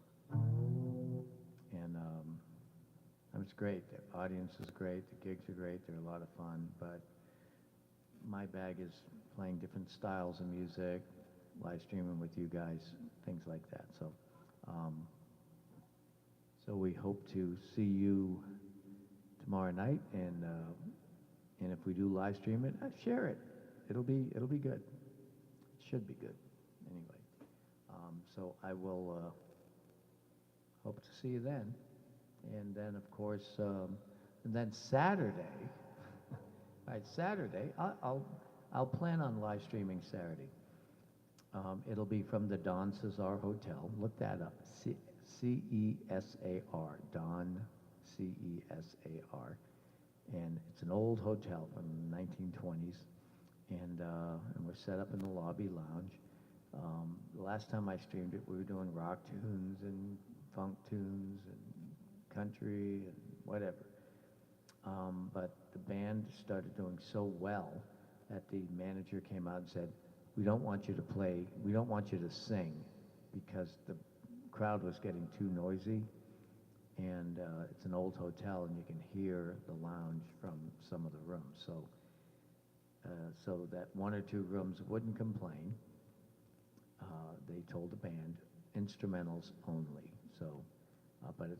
And it's great. The audience is great. The gigs are great. They're a lot of fun. But my bag is playing different styles of music, live streaming with you guys, things like that. So, so we hope to see you tomorrow night, and if we do live stream it, share it. It'll be good. It should be good, anyway. So I will hope to see you then, and then of course, and then Saturday. All right, Saturday. I'll plan on live streaming Saturday. It'll be from the Don Cesar Hotel. Look that up. C-E-S-A-R. Don, C-E-S-A-R. And it's an old hotel from the 1920s. And we're set up in the lobby lounge. The last time I streamed it, we were doing rock tunes and funk tunes and country and whatever. But the band started doing so well that the manager came out and said, we don't want you to play, we don't want you to sing, because the crowd was getting too noisy, and it's an old hotel and you can hear the lounge from some of the rooms. So, so that 1 or 2 rooms wouldn't complain. They told the band, instrumentals only. So,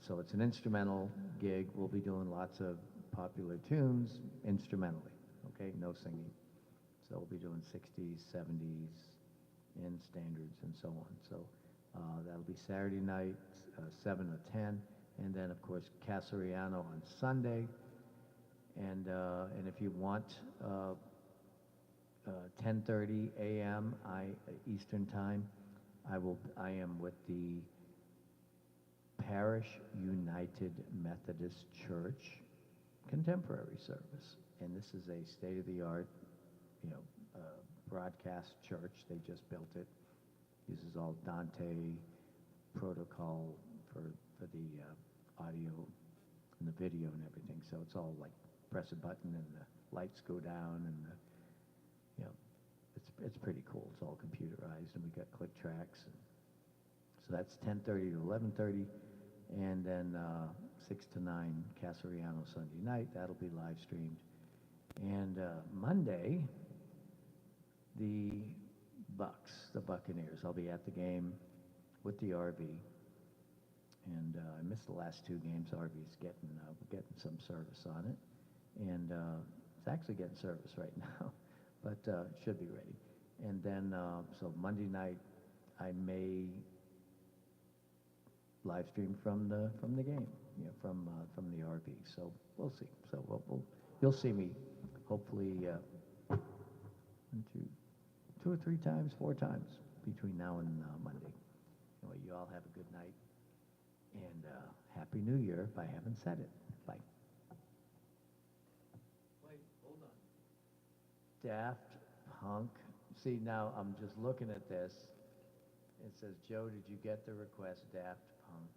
so it's an instrumental gig. We'll be doing lots of popular tunes instrumentally, okay? No singing. So we'll be doing 60s, 70s, and standards and so on. So that'll be Saturday night, 7 to 10. And then, of course, Casariano on Sunday. And if you want 10:30 a.m. Eastern Time, I am with the Parish United Methodist Church contemporary service. And this is a state-of-the-art, you know, broadcast church. They just built it. Uses all Dante protocol for the audio and the video and everything. So it's all like press a button and the lights go down, and you know, it's pretty cool. It's all computerized, and we got click tracks. And so that's 10:30 to 11:30, and then 6 to 9 Casariano Sunday night. That'll be live streamed. And Monday, the Bucks, the Buccaneers. I'll be at the game with the RV. And I missed the last 2 games. RV's getting some service on it. And it's actually getting service right now, but it should be ready. And then, so Monday night, I may live stream from the game, you know, from the RV. So we'll see. So you'll see me, hopefully, 2 or 3 times, 4 times between now and Monday. Anyway, you all have a good night, and Happy New Year if I haven't said it. Bye. Wait, hold on. Daft Punk. See, now I'm just looking at this. It says, Joe, did you get the request, Daft Punk?